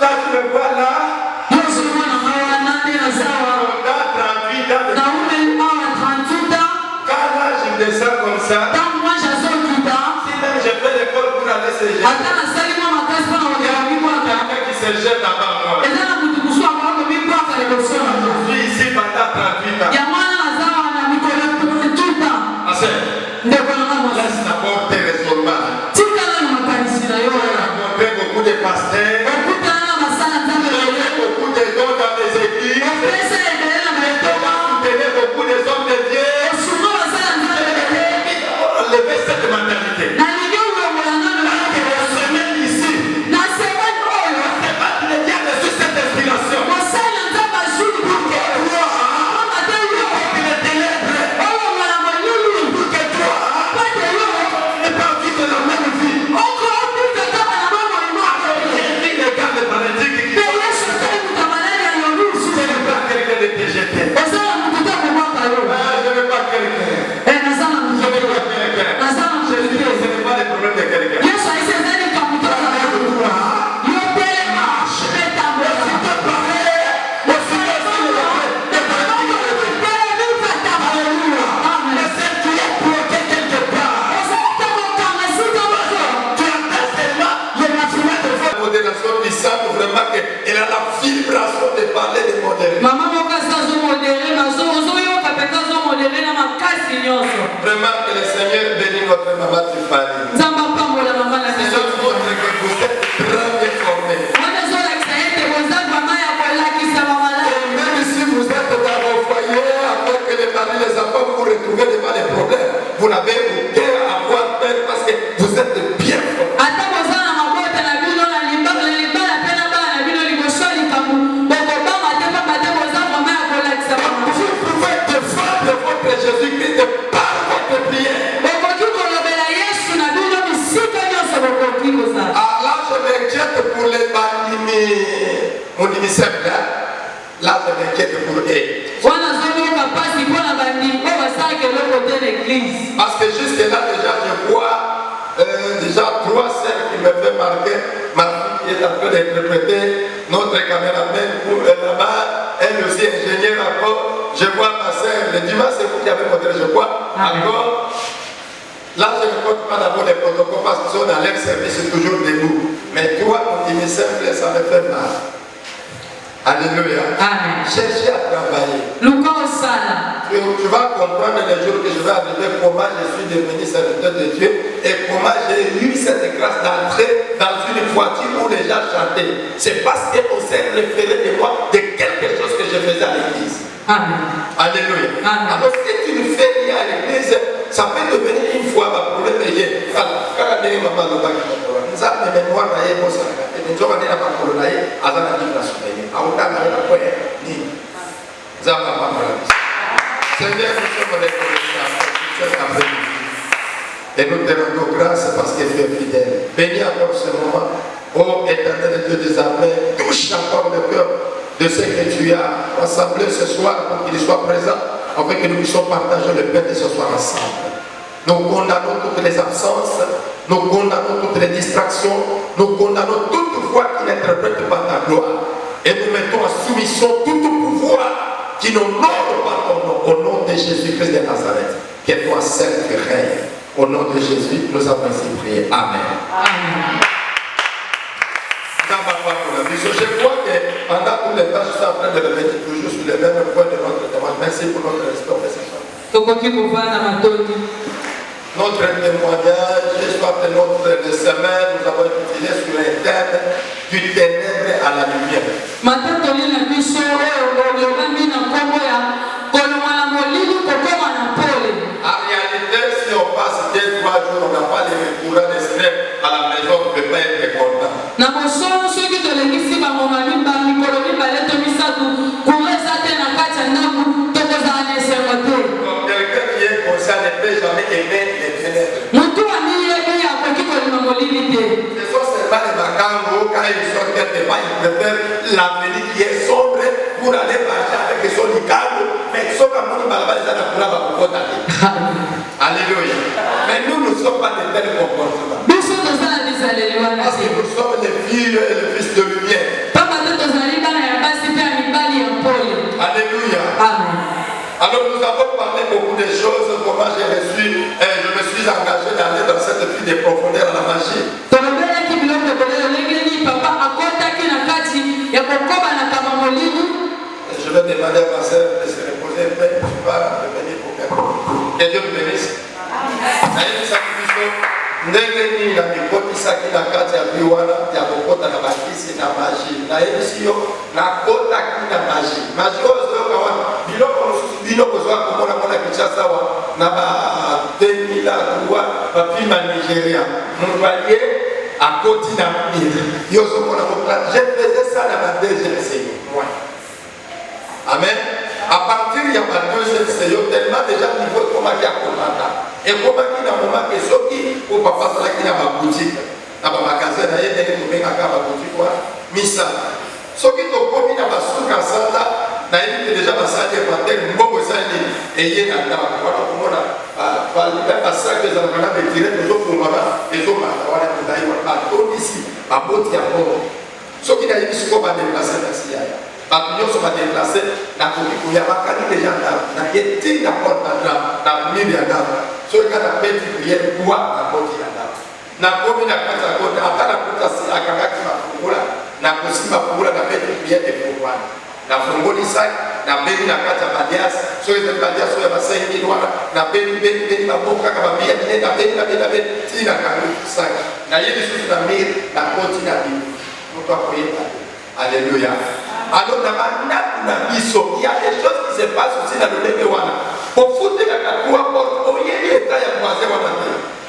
Toi tu me vois là. Yesu mwana mawa nande na sawa. Dans 38 ans. Na ume awa 38 ans. Quand là je descends comme ça. Tant moi j'assois tout temps. Si même je fais l'école pour aller se jeter. Ata na salima makasi pana wakera mibwaka. Quelqu'un qui se jette avant moi. Eza na mutu kusua kwa wako mibwaka lekosona. Je suis ici pendant 38 ans. Ya mwana na sawa na mikolo tout temps. Ndeko na mama. Laisse d'abord tes raisonnements. Tika na makanisi na yo. J'ai rencontré beaucoup de pasteurs. Okuta na masala nzambe J'ai lelo. fait beaucoup de dons dans les églises. Opesa ebele na maetoma. Soutenez beaucoup de hommes de Dieu. Osunga masala nzambe lelo. Enlevez cette mentalité. Na lingi ulomola na La semaine ici, na semaine oyo. c'est pas que les diables sur cette inspiration. Mosala nzambe azuli buke. Mama te yo. Que les ténèbres, Oyo mwana monyulu. que toi, Pate yo. n'es pas vivre la même vie. Oko opita kama na mama imako. J'ai vu les gars de paralytiques qui Pe Yesu tali mutamalani ya yorusu. ne veulent pas quelqu'un de te jeter. Osala mukuta kumwaka yo. Je ne veux pas quelqu'un. Nazala Je ne veux mukuta. pas quelqu'un. Nazala Je dis que mukuta. ce n'est pas le problème de quelqu'un. Yesu aisezali kamutaka yo. Yo telema. Peta mboka. Vraiment qu'elle a la vibration de parler de modèle. Mama mokasi azomodele ozoyoka mpenza azomodele na makasi nyonso. Vraiment que le Seigneur bénit notre maman Tiffany. Nzambe apambola mama na C'est biso. notre montre que vous êtes très bien formés. Wana ezolakisa ete boza mama ya kolakisama Et malamu. même si vous êtes dans vos foyers, après que les maris, les enfants, vous vous retrouvez devant les problèmes, vous n'avez aucun à avoir peur parce que vous êtes bien formés. Ata boza na mabota na bino na libala mpe na bana na bino liboso ya likambo bokobanga te pamba te boza mama ya kolakisama malamu. Vous pouvez défendre votre Jésus-Christ par votre prière. Bokoki kolobela Yesu na bino bisika nyonso bokoki kozala. Ah, là, je m'inquiète pour les bandimi simple. Là, je m'inquiète pour eux. Wana azoyoka mpasi mpo na bandimi oyo basalaka eloko te na eglize. Parce que jusque-là, déjà, je vois déjà 3 scènes qui me fait marquer. Ma fille qui est en train d'interpréter, notre caméraman là-bas, elle aussi ingénieure encore. Je vois ma sœur, le dimanche, c'est vous qui avez montré, je crois, encore. Là, je ne compte pas d'abord les protocoles parce qu'ils sont dans leur service, c'est toujours debout. Mais toi, mon dîner simple, ça me fait mal. Alléluia. Amen. Cherchez à travailler. Luka osala. Tu vas comprendre les jours que je vais arriver, comment je suis devenu serviteur de Dieu et comment j'ai eu cette grâce d'entrer dans une voiture où les gens chantaient. C'est parce qu'on s'est référé de moi de quelque chose que je faisais à l'église. Amen. Alléluia. Amen. Alors si tu ne fais rien à l'église, ça peut devenir une fois ma problème. Quand on maman nous va nous avons des mémoires à y bosser. Et nous avons des apôtres là, à la vibration. À autant de la pointe, ni. Nous avons pas mal. Seigneur, nous sommes reconnaissants pour cet après-midi. Et nous te rendons grâce parce que tu es fidèle. Bénis encore ce moment. Oh éternel Dieu des armées, touche encore le cœur de ce que tu as rassemblé ce soir pour qu'il soit présent, afin que nous puissions partager le pain de ce soir ensemble. Nous condamnons toutes les absences, nous condamnons toutes les distractions, nous condamnons toute voix qui n'interprète pas ta gloire. Et nous mettons en soumission tout pouvoir qui n'honore pas ton nom, au nom de Jésus-Christ de Nazareth. Que toi seul tu règnes. Au nom de Jésus, nous avons ainsi prié. Amen. Amen. Je crois que pendant tout le temps, je suis en train de revenir toujours sur les mêmes points de notre témoignage. Merci pour notre respect. Tokoki kovanda matoni. Notre témoignage, soit notre semaine, nous avons utilisé sur un thème du ténèbre à la lumière. Matatoli na biso olobami na nkombo ya kolongwa na molili kokoma na pole. En réalité, si on passe 2-3 jours, on n'a pas les courants de stress à la maison, on ne peut pas être content. Na bosolo soki tolekisi bangoma mikolo mibale to misatu kura eza te na kati ya ndako tokozala na esengo te. Quelqu'un qui est conscient ne peut jamais aimer les ténèbres. Motu amiyebi akoki kolima molili te. Ce sont seulement les magango, quand ils sortent quelque part, ils préfèrent l'avenir qui est sombre pour aller marcher question du cadre, mais ce qu'on a balabala les gens pour alléluia. Mais nous ne sommes pas de tels comportements. Parce que nous sommes les filles et les fils de lumière. Alléluia. Amen. Alors nous avons parlé beaucoup de choses, comment je me suis engagé d'aller dans cette vie de profondeur à la magie. Je vais demander à ma sœur de se reposer un peu, je vais revenir pour quelque chose. Que Dieu me bénisse. Ndenge na mikotisaki na kati ya biwana ya kokota na bakisi na maji na yebisiyo na kotaki na maji maji ozoyoka wana biloko zoa komona mona Kinshasa wa na ba 2000 kuwa bapima Nigeria mwalie akoti na mire yozo mona mokla je faisais ça dans ma deuxième série moi. Amen. À partir de ma deuxième série tellement déjà niveau comment qui a commandé. Et comment il y a un moment que ceux qui ou papa ça qui n'a pas boutique, n'a pas magasin, n'a rien de bien à la boutique quoi, misa. Ceux qui ont commis dans la soupe en salle là, n'a rien déjà passé à matin, beaucoup ça et y est là dedans. Voilà comment on a pas ça que les enfants ont tiré les autres pour maman, les autres voilà nous d'ailleurs pas tout ici, à bout de bon. Ceux qui n'ont pas su comment déplacer la CIA. Papillon sont déplacés, la copie pour y avoir des gens dans qui est n'importe dans milliers d'arbres. Ceux qui ont fait des prières pour la côte d'Adam. Na komi na kata kote, hata na kuta si akangaki mafungula, na kusima fungula na fait des prières de pouvoir. Na funguli sak, na beni na kata badias, so yeze badias so yaba sayi kinwana, na beni maboka kama bia nene, na beni, tina kanu sak. Na yedi susu na mir, na koti na bibu. Mutu akoyeba. Alléluia. Alors, dans la mission, il y a des choses qui se passent aussi dans le Néméwana. Pour foutre la catoire, pour y aller, il y a un voisin.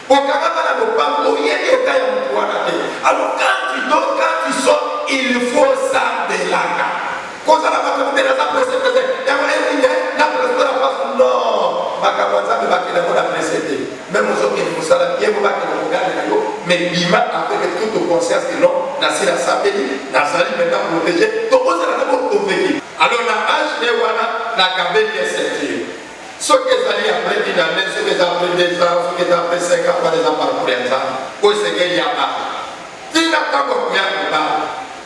Pour Karabala, le pain, pour y aller, il y a un voisin. Alors, quand tu donnes, quand tu sors, il faut ça de l'aka. Quand ça va pas te la presse, il y a un la non, ma camarade, il va qu'il a précédé. Même aux autres, il faut ça, il faut pas qu'il regarde mais l'imam a fait toute conscience que non, Nassi la Sabeli, Nazali maintenant protégé, tout le monde a d'abord convaincu. Alors, la âge de Wana, la Kabeli est certifiée. Ceux qui sont allés après une année, ceux qui ont après 2 ans, ceux qui ont après 5 ans, pas des ans par pour l'instant, où c'est qu'il y a pas. Tina Kama Kouya Kuba,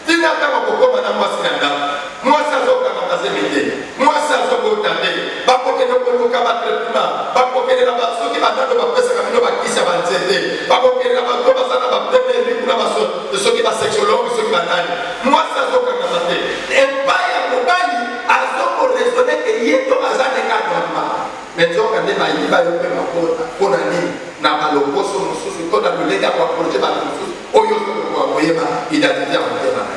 Tina Kama Koko Madame Wassinanda, moi ça zoka Makazemite, moi ça zoka Tande, Bakoke no Koluka Batrepima, Bakoke na Baso qui va dans le Bapesa Kamino Bakisa Banzete, Bakoke na Bato Basana Bapreme, Rikuna Baso, ceux qui va sexologue, ceux qui va nani. Moi ça zoka Kamate. Et pas ya Mobali, à Zoko raisonner que Yeto Azane Kadama. Mais Zoka ne m'a dit pas de ma porte, pour Nani, Namalokoso, Moussus, tout dans le légat pour approcher ma Moussus, Oyo, Oyoba, identité en terre.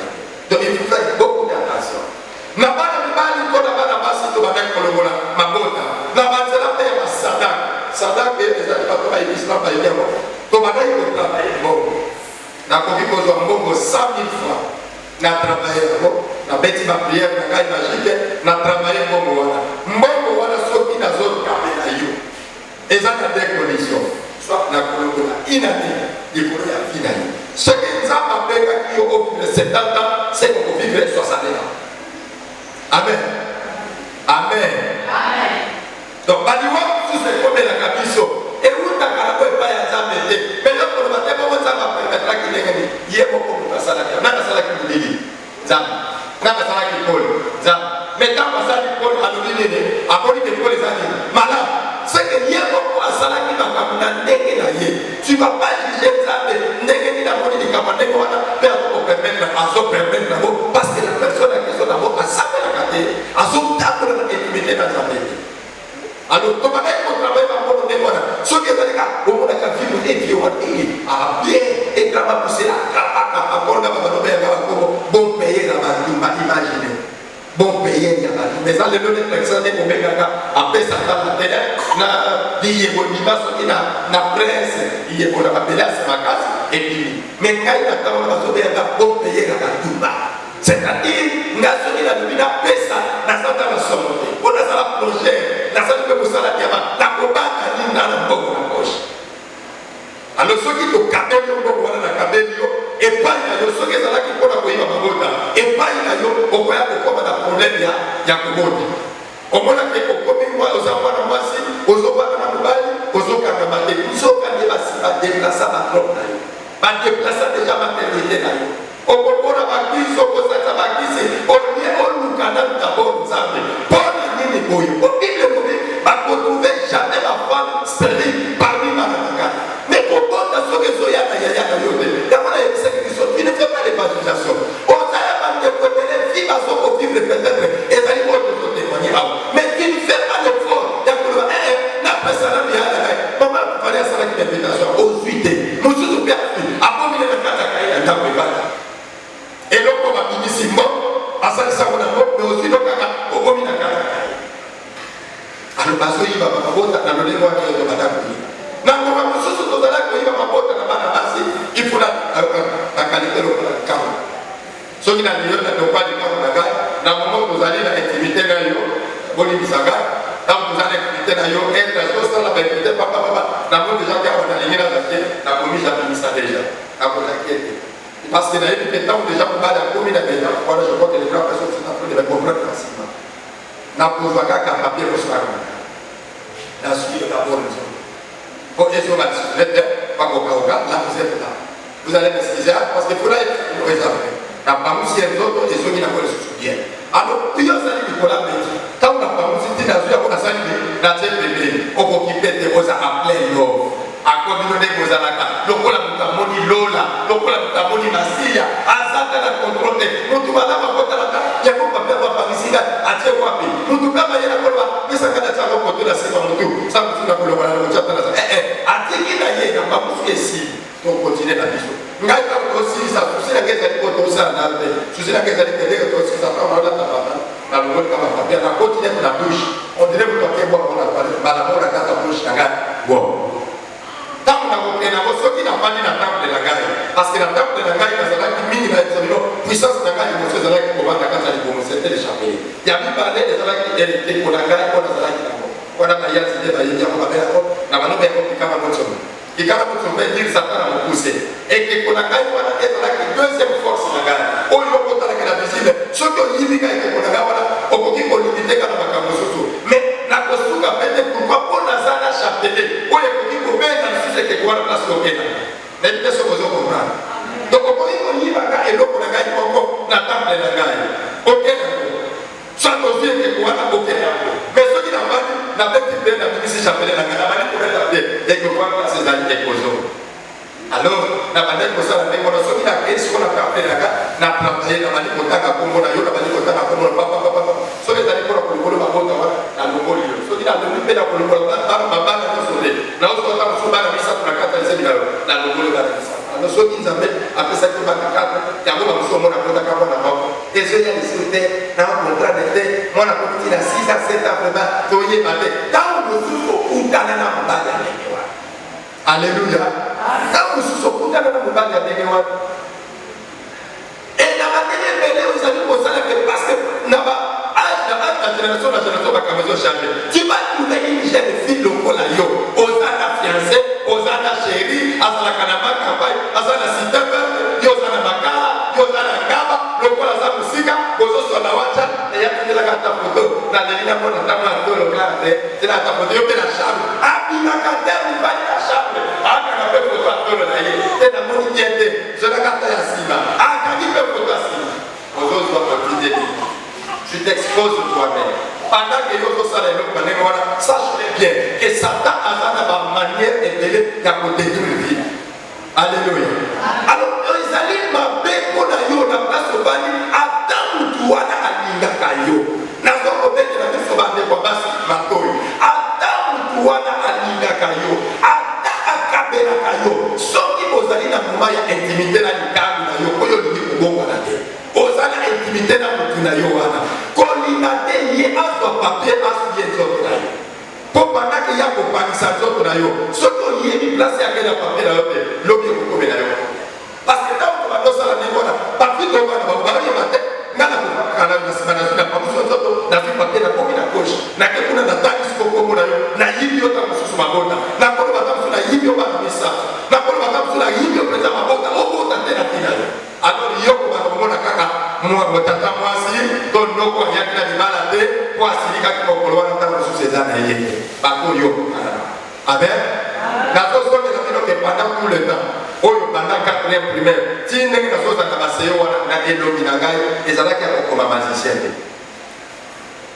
Donc il faut faire beaucoup d'attention. Nabana Mibali, Kodabana Basi, Tobanek Kolomola, Mabota, Nabanzela Paya Sadak, Sadak et les Atapatoba et l'Islam by Yamo, Tobanek au travail, bon. Na Kobi Kozo Mbongo 100 000 fois, na travaillé, na bêti ma prière, na gagne magique, na travaillé Mbongo Wana. Mbongo Wana Soki na zone Kamena Yo. Et ça n'a des conditions. Soit na Kolomola, une année, il faut y avoir une année. Ce qui nous a appelé qui ont vécu 70 ans, c'est qu'on vivre 60 ans. Amen. Amen. Amen. Donc, Baliwa, tout c'est comme la Kabiso. Et où t'as qu'à la fois pas y a mais là, pour le matin, comment ça va permettre à qui n'est il y a beaucoup de personnes qui ont un salaire qui vous dit. Zam. N'a pas salaire qui colle. Zam. Mais quand on s'est dit Paul, à l'origine, à Paul, il faut les années. Malade. C'est qu'il y a beaucoup de salaire qui va comme un nègre. Tu ne vas pas juger ça, mais nègre ni la monnaie du Cameroun, on va perdre pour permettre à son permettre d'abord, parce que la personne à qui sont d'abord a sapé la caté, à son table de l'intimité dans sa vie. Alors, comme avec mon travail, ma bonne démon, ce qui est le cas, au monde a vu des vieux, à bien, et quand on a poussé la capa, à bon, bon payer la value, imaginez. Bon payer, il y a pas. Mais ça, le nom de l'exemple de Omega, après ça, dans la télé, il y a un dimanche, il y a un presse, il y a un appel à ma case, et puis, mais quand il y a un bon payer la value, c'est-à-dire, il y a un vie à Pessa, dans sa transformation, on a sa projet, dans sa projet, la combat, il y a un bon poche. Alors, ceux qui ont cabelé, on a cabelé, et pas, ceux qui sont là qui font la coïma, et pas, il y a un problème, ya kubota. Omona ke okomi mwa ozamwa na mwasi, ozobana na mobali, ozokanga bate, ozokanga basi ba déplacer ba trop na yo. Ba déplacer déjà maternité na yo. Okomona bakisi, okozata bakisi, onie olukana d'abord nzambe. Pona nini boyo? Bible kobi bakotrouver jamais la femme stérile parmi manaka. Mais pour bonne sokezo ya na yote. Yamona yebisa Kristo, il ne fait pas l'évangélisation. Ozaya bande kotele fi bazoko vivre peut-être et ça lui montre de témoigner. Mais qui ne fait pas l'effort, yakola na pesana bien là. Maman fallait ça la invitation aux suites. Nous sommes bien abominer la kata kai na bata. Et donc on va finir mort, asali ça on a mort, mais aussi donc on abominer la kata kai. Alors parce qu'il va pas bota na le lengua de madame. Na ngoma mususu tozala ko iba mabota na bana basi ifuna akalite lo kama. So kina ndio na ndo pale kama daga na mama tozali na intimité na yo boni bisaga na tozali intimité na yo entre so sala ba intimité papa na mo déjà qui a lingina na commission ministère déjà akola kiete. Parce que na hivi temps déjà pour baada ya 10 na déjà kwa je crois que les gens personnes sont en train de comprendre facilement. Na pouvoir kaka papier pour ça. Na suite d'abord les pour les gens là, vous êtes là. Vous allez m'excuser parce qu'il faudra être réservé. La parole, si les autres, les gens qui n'ont pas le soutien. Alors, plusieurs années, Nicolas me dit, quand la parole, si tu n'as pas la salle, la tête bébé, on peut quitter des choses à plein l'eau. À communauté, vous allez là. Le cola, vous avez moni Lola, le cola, vous avez moni Massia, Azata, la contrôle. Nous, tout va là, on va là. Il y a pas de faire par ici, à tirer wapi. Nous, tout va là, mais ça, quand tu as rencontré la saison, ça, vous avez le voilà, vous avez atiki na ye na babusu esi to continuer la mission ngai ka aussi ça souci la keza liko to ça na be souci la keza liko to aussi ça pas mal na papa na le kama papa na continuer la bouche on dirait que toi boire on a pas la mona kata bouche nga bon tant na ko na ko soki na fani na temple la ngai parce que la temple la ngai na zala ki mingi na zalo puissance na ngai mo zala ki ko banda kata liko mo c'était le chapelet ya mi parler de zala ki hérité ko la ngai ko na zala ki na wana bayazi de bayeja ko babela ko na banobe ko kama moto kikana moto mbe dire satana mo pousser et que kona kai wana est la deuxième force na ngai o yo ko tala kana visible soto yibi kai ko na wana o ko ki ko limiter kana makambo soto mais na ko suka pete pourquoi pour na zana chapelet o yo ko ki ko bena sise ke ko wana place ko kena na bite so ko zo comprendre donc ko ko yiba ka e loko na ngai ko na temple na ngai o kena soit ko vie ke ko wana ko kena mais so ki na bani na bête de la ministre chapelet na kana bani ko na bien et que quoi ces amis écoso alors na bande ko sala ne ko so ki na kesi ko na ka na na travailler na bani ko taka ko na yo na bani ko taka ko papa so les amis ko ko ba ko na lo ko yo so ki na lo pe na ko ba na so de na so ta so ba na misa na kata se na lo ko ba na misa na so ki nzambe apesa ko ba kata ya ko ba so mo na ko taka ko na ba et je ya discuter na contrat de fait moi na ko ti na 6 à 7 ans vraiment to ye ba te ta mo so utana na mbali ya negewa alléluia ta mo so utana na mbali ya negewa et na batele bele uzali ko sala que parce que na ba la génération ba kamazo changer tu vas trouver une jeune fille lokola yo ozana fiancé ozana chérie azala kanaba kapai azana sitaba yo zana makala yo zana ngaba lokola za musika bozo sona wacha ya tindela kata foto na delina mona tama ndolo kate tena ta foto yo pena chambre abina kata ni bani na chambre aka na pe foto ndolo na ye tena moni tiende zona kata ya siba aka ni pe foto asiba bozo zo pa pideli tu t'exposes toi-même pendant que yo ça les gens connaissent voilà sache bien que Satan a sa manière de ya ko détruire vie alléluia alors ils allaient m'appelle pour la yo na place bani attends toi na alinga kayo na so ko bete na so ba de ko basi makoi attends toi na alinga kayo attends akabela kayo so ki bozali na moma ya intimité na likabu na yo ko yo li kubonga na te ozana intimité na mutu na yo wana kolinate ye azwa papier asiye nzoto na yo po pendant que ya kopangisa nzoto na yo soki oyebi place ya kena papier na yo te lobi ekokomi na yo parce que ntango batosala ndenge wana papier to wana baoyeba te nga na kokana na nsima na zwi na pamusu nzoto na zwi papier na komi na gauche nake kuna natangisi kokombo na yo na yibi yo ta mosusu mabota nakoloba ta mosusu na yibi yo bana misato nakoloba ta mosusu na yibi yo mpenza mabota obota te na tina yo alors yoko bana komona kaka mwa tata mwasi to ndoko ayaki na libala te silika ki mokolo wana ntango mosusu eza na ye bakoyo amen nazozongela bino ke pendant tout le temps oyo pendant 4e primaire ti ndenge nazozanga baseyo wana na elongi na ngai ezalaki ya kokoma magicien te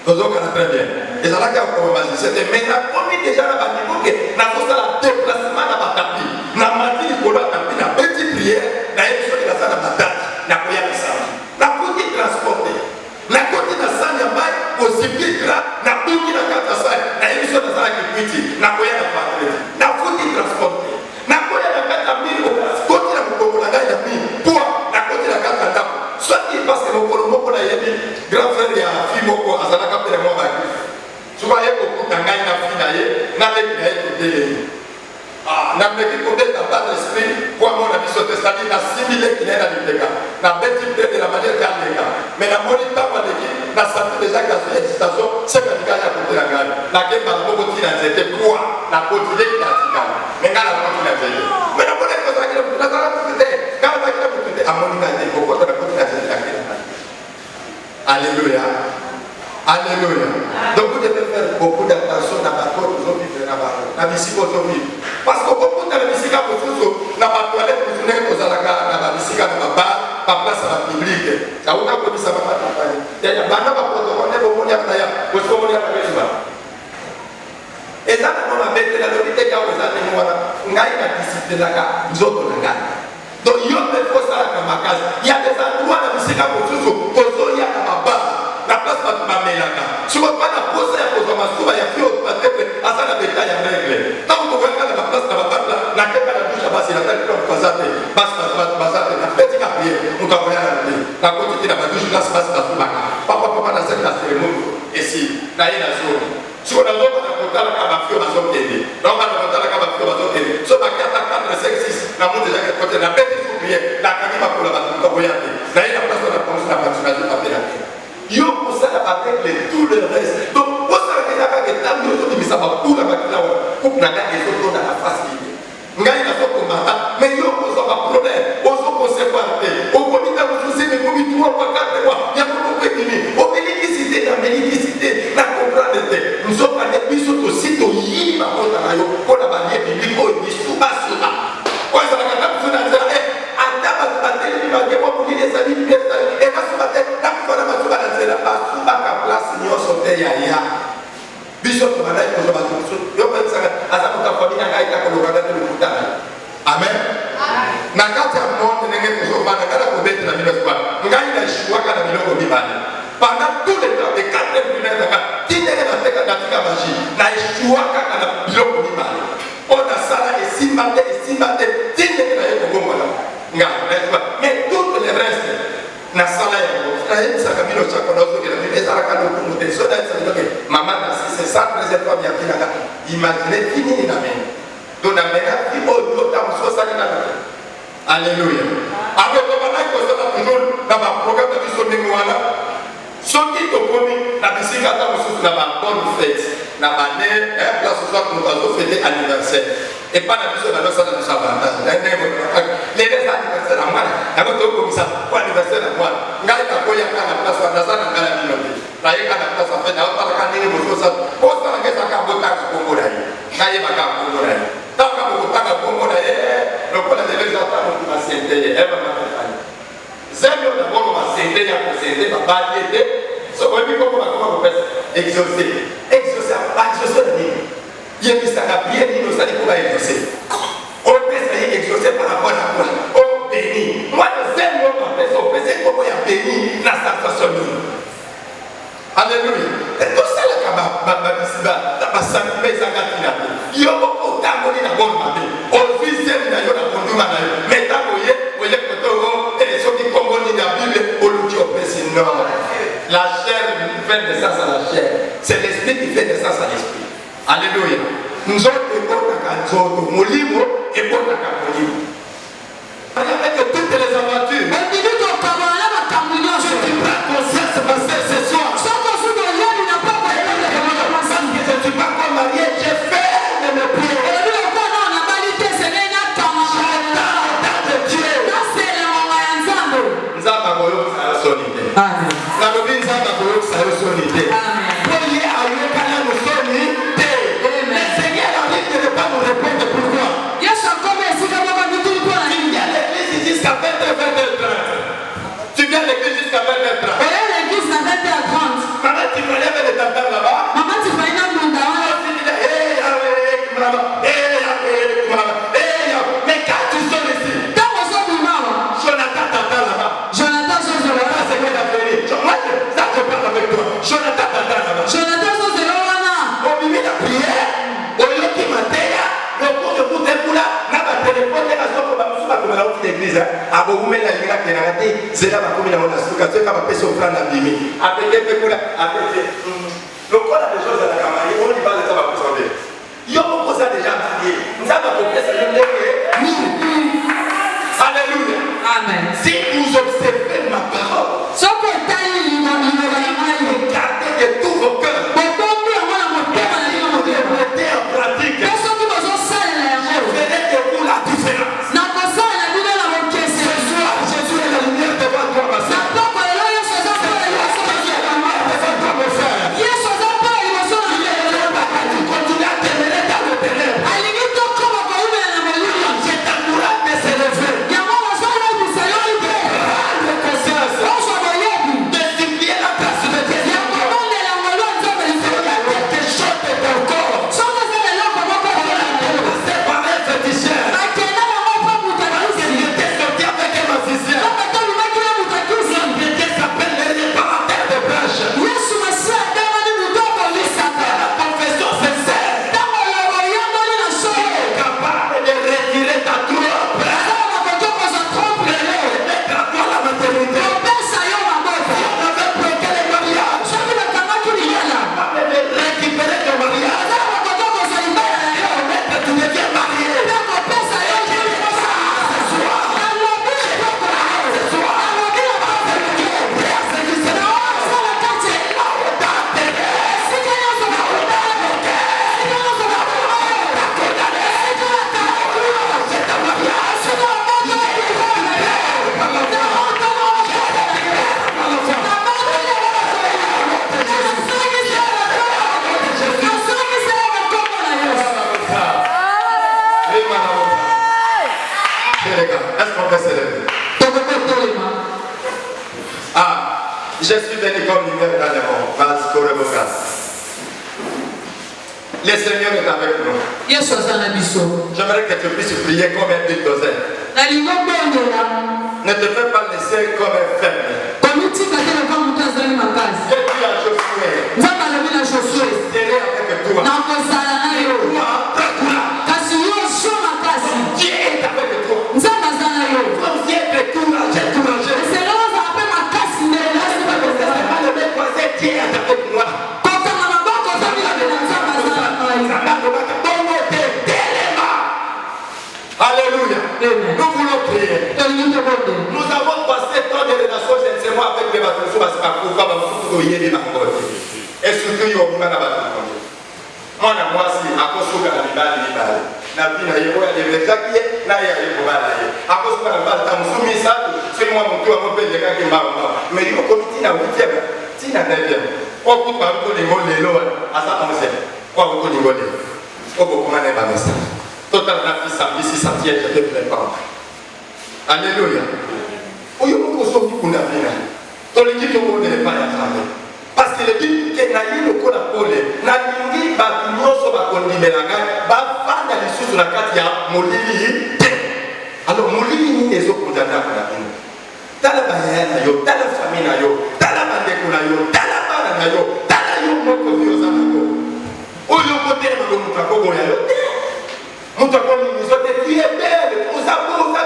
tozokana très bien ezalaki ya kokoma magicien te mais nakomi déjà na baniveau ke nazosala déplacement na batapi na mati likolo ya tapi na beti prière nayebi soki naza na bataki nakoya misala nakoki transporte nakoti na sani ya mai ozipikra nabuki na kati ya sani nayebi soki nazalaki kwiti nakoya na patrete nafuti transporte nakoya na kati ya miri koti na mokongo na ngai na miri pua nakoti na kati ya ndako soki parce mokolo moko nayebi grand frère ya fi moko azalaka pele mwa baki soki aye kokuta ngai na fi na ye naleki na ye koteleli nameki kobeta par l'esprit po amona biso te c'est-à-dire nasimbi leki na ye na libeka nabeti mpe de la manière kaleka mais namoni ntango aleki nasanti déjà kasi excitation sekalikali ya kotela ngai nakembaka moko tina nzete pwa nakoti leki na tikala mais ngai nakoti na nzete mais namoni ekozalaki na mutu nazala mutu te ngai nazalaki na mutu te amoni ngai te kokota nakoti na nzete nakela ngai alléluia alléluia donc vous devez faire beaucoup d'attention na bato ozovivre na bisika ozovivre parce que beaucoup na bisika mosusu na batoilette mosusu ndenge kozalaka na babisika na babar baplace ya bapublike auta kobisa bamatapani banda baprotokole nde bomoni yaka na ya osi omoni yaka besiba eza nango mabetela lobi te kao eza ndenge wana ngai na disiplinaka nzoto na ngai donc yo mpe fosalaka makasi ya des endroits na bisika mosusu tozoyaka babar na place bato bamelaka soki pa na posa ya kozwa masuba ya fio patetre aza na beta ya regle ntango tokoyaka na baplace na bababla nakeka na dusha basi natali kuna baza te basi baza te napetika prie moto akoyaka na te nakoti te na badushe place basi basubaka papapapa nasali na cérémonie esi na ye na zoni siko nazokana kotalaka bafio bazokende naokana kotalaka bafio bazokende so bakiata 4 5 6 na mo déjà ke kote na peti su prie nakangi bakola bato motokoya te na ye na place na ponse na patinage apela te yo kosala avec tout le reste donc kosala kelaka ke ntango ozobimisa bakula bakila wana coupe na ngai ezotonda na face ide ngai nazokomata mais yo kozwa baproblème ozokoncevoir te okomi ntango mosusu ekomi 3 mois 4 mois ya koloko ekimi omelikisite na melikisite na comprendre te nzokande biso tosi toyini bakota na yo mpona balie biblike oyo bisubasuba oyo ezalaka ta biso na nzela ata bato batelemi bakemo molili ezali ekasuba te nakufana masuba na nzela basubaka place nyonso te yaya biso tobandaki kozwa bato mosusu yo pebisaka aza moto afami na ngai takolokaka te lokutana amen na kati ya monde ndenge tozobanda ngai nakobetela bino soba ngai naishuwaka na biloko mibale pendant tout le temps de 4 primaire nanga tindenge natika magie naishuwaka na biloko mibale oyo nasala esimba te tindenge naye kobongwana ngai naisuwa mais tout le reste nasala yango nayebisaka bino chako nazokela bino ezalaka lokumu te so nayebisaka mama na 113e fois biakinaka imagine finini na mene to na mena fi oyo tamosu osali na bino alléluia avec tobandaki kosala toujours na baprogramme na biso ndenge wana soki tokomi na bisika ata mosusu na babonne fête na bane place ozoa moto azofete anniversaire epa na biso nazosala biso avantage lelo eza anniversaire ya mwana yango tokomisa po anniversaire ya mwana ngai nakoyaka na place wana naza na ngai ya bino te nayeka na place afe naotalaka ndenge bozosala osala ngai ezaka botanga kombo na ye nayebaka kombo na ye ntango bokotanga kombo na ye lokola lelo ezata motu basente ye ebamatefani zemio dabord basente ya kosente babalie te sokoyebi koko bakoma kopesa exaucé exaucé na nini yebisaka bie nini osali po baexaucé opesa ye exaucé par rapport à quoi o béni mwana zemio bapesa opesa ekoko ya béni na sensation nini alléluia tosalaka basanime ezanga ntina te yo otamboli na bolo mabe ozwi zemi na yo na konduma na yo mais ntango oye koto soki kombo nini ya bible oluki opesi non la chair fait naissance à la chair c'est l'esprit qui fait naissance à l'esprit alléluia nzoto ebotaka nzoto molimo ebotaka molimo avec toutes les aventures si tu prends conscience parce que ce soir je ne suis pas comme marié, je ferme mes pieds. J'attends de Dieu. Nzamba koyo sayo sonite. Amen. Na lobi nzamba koyo sayo sonite. Amen. aboumé la ira qui n'a raté, c'est là ma commune à mon asuka, c'est comme un peu souffrant à bimi. Après, il y a le corps a des choses à la campagne, on dit pas de ça va vous sauver. Yo, on pose déjà marié. Nous avons compris ça, alléluia. Amen. Si vous observez ma parole, gardez de tout vos cœurs. Mettez en pratique. Je verrai de vous la différence. Ce soir, Jésus est la lumière devant toi, ma soeur. Continue à t'aimer dans le ténèbres. Je t'encourage de s'élever. Prendre conscience. De supplier la grâce de Dieu. Quelque chose de ton corps. Séparer un féticheur. Il était sorti avec un magicien. L'obédience s'appelle le réparateur de brèches. La confession sincère. Capable de retirer ta troupe. De mettre à toi la maternité. On avait bloqué les mariages. Capable de récupérer ton mariage. Tu deviens marié. Est-ce qu'on peut s'élever? Je suis venu comme lumière dans le monde. Le Seigneur est avec nous. J'aimerais que tu puisses prier comme un bulldozer. Ne te fais pas laisser comme un ferme. J'ai dit à Josué, je serai avec toi. Dieu est avec toi. Comme Dieu est courageux. Dieu est avec moi. Alléluia. Nous voulons prier. Nous avons passé tant de relations, je ne sais moi, avec les bâtiments, et surtout, il y a un moi, moi, si, à cause de la Bible, na vie na yebo ya devekaki na ya yebo bala ye akoso na bala tamu sumi sato sui mwa mtu wa mope de kaki mbamba mais il komiti na witieba tina na bien kwa kutu ba ko lingo lelo asa amse kwa ko lingo le obo kuma na ba mesa total na fisa bisi satie je te prépare alléluia oyo ko so kuna bina to lingi to mo de pa ya tande parce que le dit que na yino ko na pole na lingi ba kunyoso ba kondimela ngai ba fanda lisusu na kati ya molili alors molili ni ezo kundana na bino tala ba ya na yo tala famille na yo tala ba ndeko na yo tala bana na yo tala yo moko vio za nako oyo ko te na mutu akoko ya yo mutu akoko ni zote tu es belle uza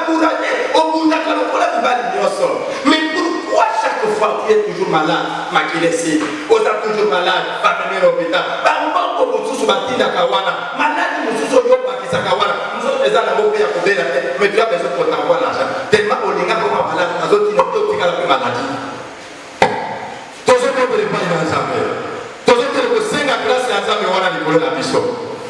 courage obunda kana kola bibali nyoso mais pourquoi chaque fois tu es toujours malade makilesi oza toujours malade va venir au hôpital ba mbongo mususu batinda kawana malade mususu yo bakisa kawana mususu eza na mope ya kobela te mais tu as besoin de t'envoyer l'argent tellement olinga ko malade azoti no to tika la maladie tozo ko bele pa ya nzambe tozo ko senga grâce ya nzambe wana likolo na biso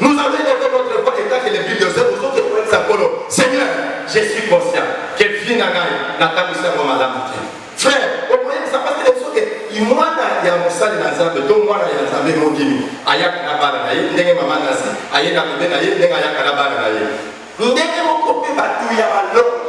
nous avons élevé notre voix et tant que les bibles aux autres poètes s'appellent Seigneur je suis conscient que vie na ngai na tabisa mo malamu te frère au moyen ça passe les choses que imwana ya musali na nzambe to mwana ya nzambe mondimi ayaka na bana na ye ndenge mama nasi ayena mbe na ye ndenge ayaka na bana na ye ndenge moko pe batu ya balonge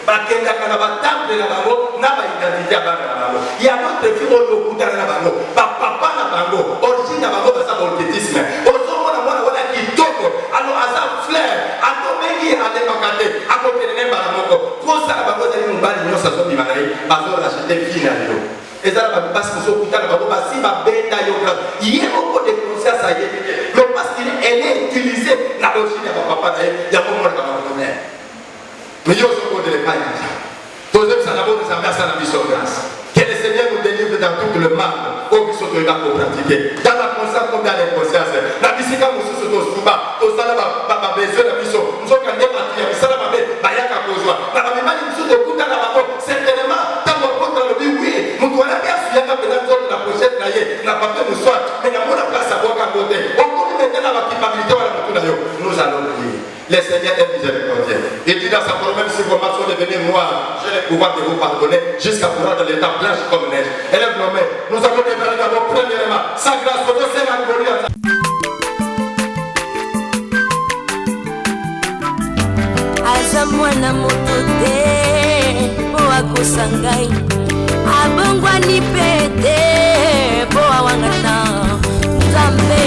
bakendaka na batemple na bango na baidentité ya bana na bango ya notre vie oyo okutana na bango bapapa na bango origine na bango baza baoltetisme ozomona mwana wana kitoko alo aza flair atobengi alembaka te akokende mbala moko kosala bango ezali mobali nyonso azobima na ye bazorachete vi na yo ezala babasi mosokutana bango basi babenda yo grâce ye moko de conscience ayebi te mais parce qu'il est utilisé na origine ya bapapa na ye yango monaka bakonere mais yo ozokondele pai na nzambe Nzambe asala biso grâce. Que le Seigneur nous délivre dans tout le mal. Au biso to eba ko pratiquer. Dans la conscience comme dans l'inconscience. La bisika mususu to suba. To sala ba besoin na biso. Nzoka ndema tia bisala ba be bayaka kozwa. Na ba mimali mususu to kuta na bako. Certainement tango contre le dit oui. Mutu wana pia suyaka pena zote na pochette na ye. Na papier muswa. Mais na mona place à boka côté. On connaît maintenant la culpabilité wala mutu na yo. Nous allons prier. Le Seigneur est miséricordieux. Il dit dans sa promesse, si vos mains sont devenues noires, j'ai le pouvoir de vous pardonner jusqu'à vous rendre l'état blanche comme neige. Élève nos mains. Nous allons déclarer d'abord premièrement sa grâce pour nous, c'est la gloire. Aza mwana moto te po akosa ngai, abongwani pe te po awangata Nzambe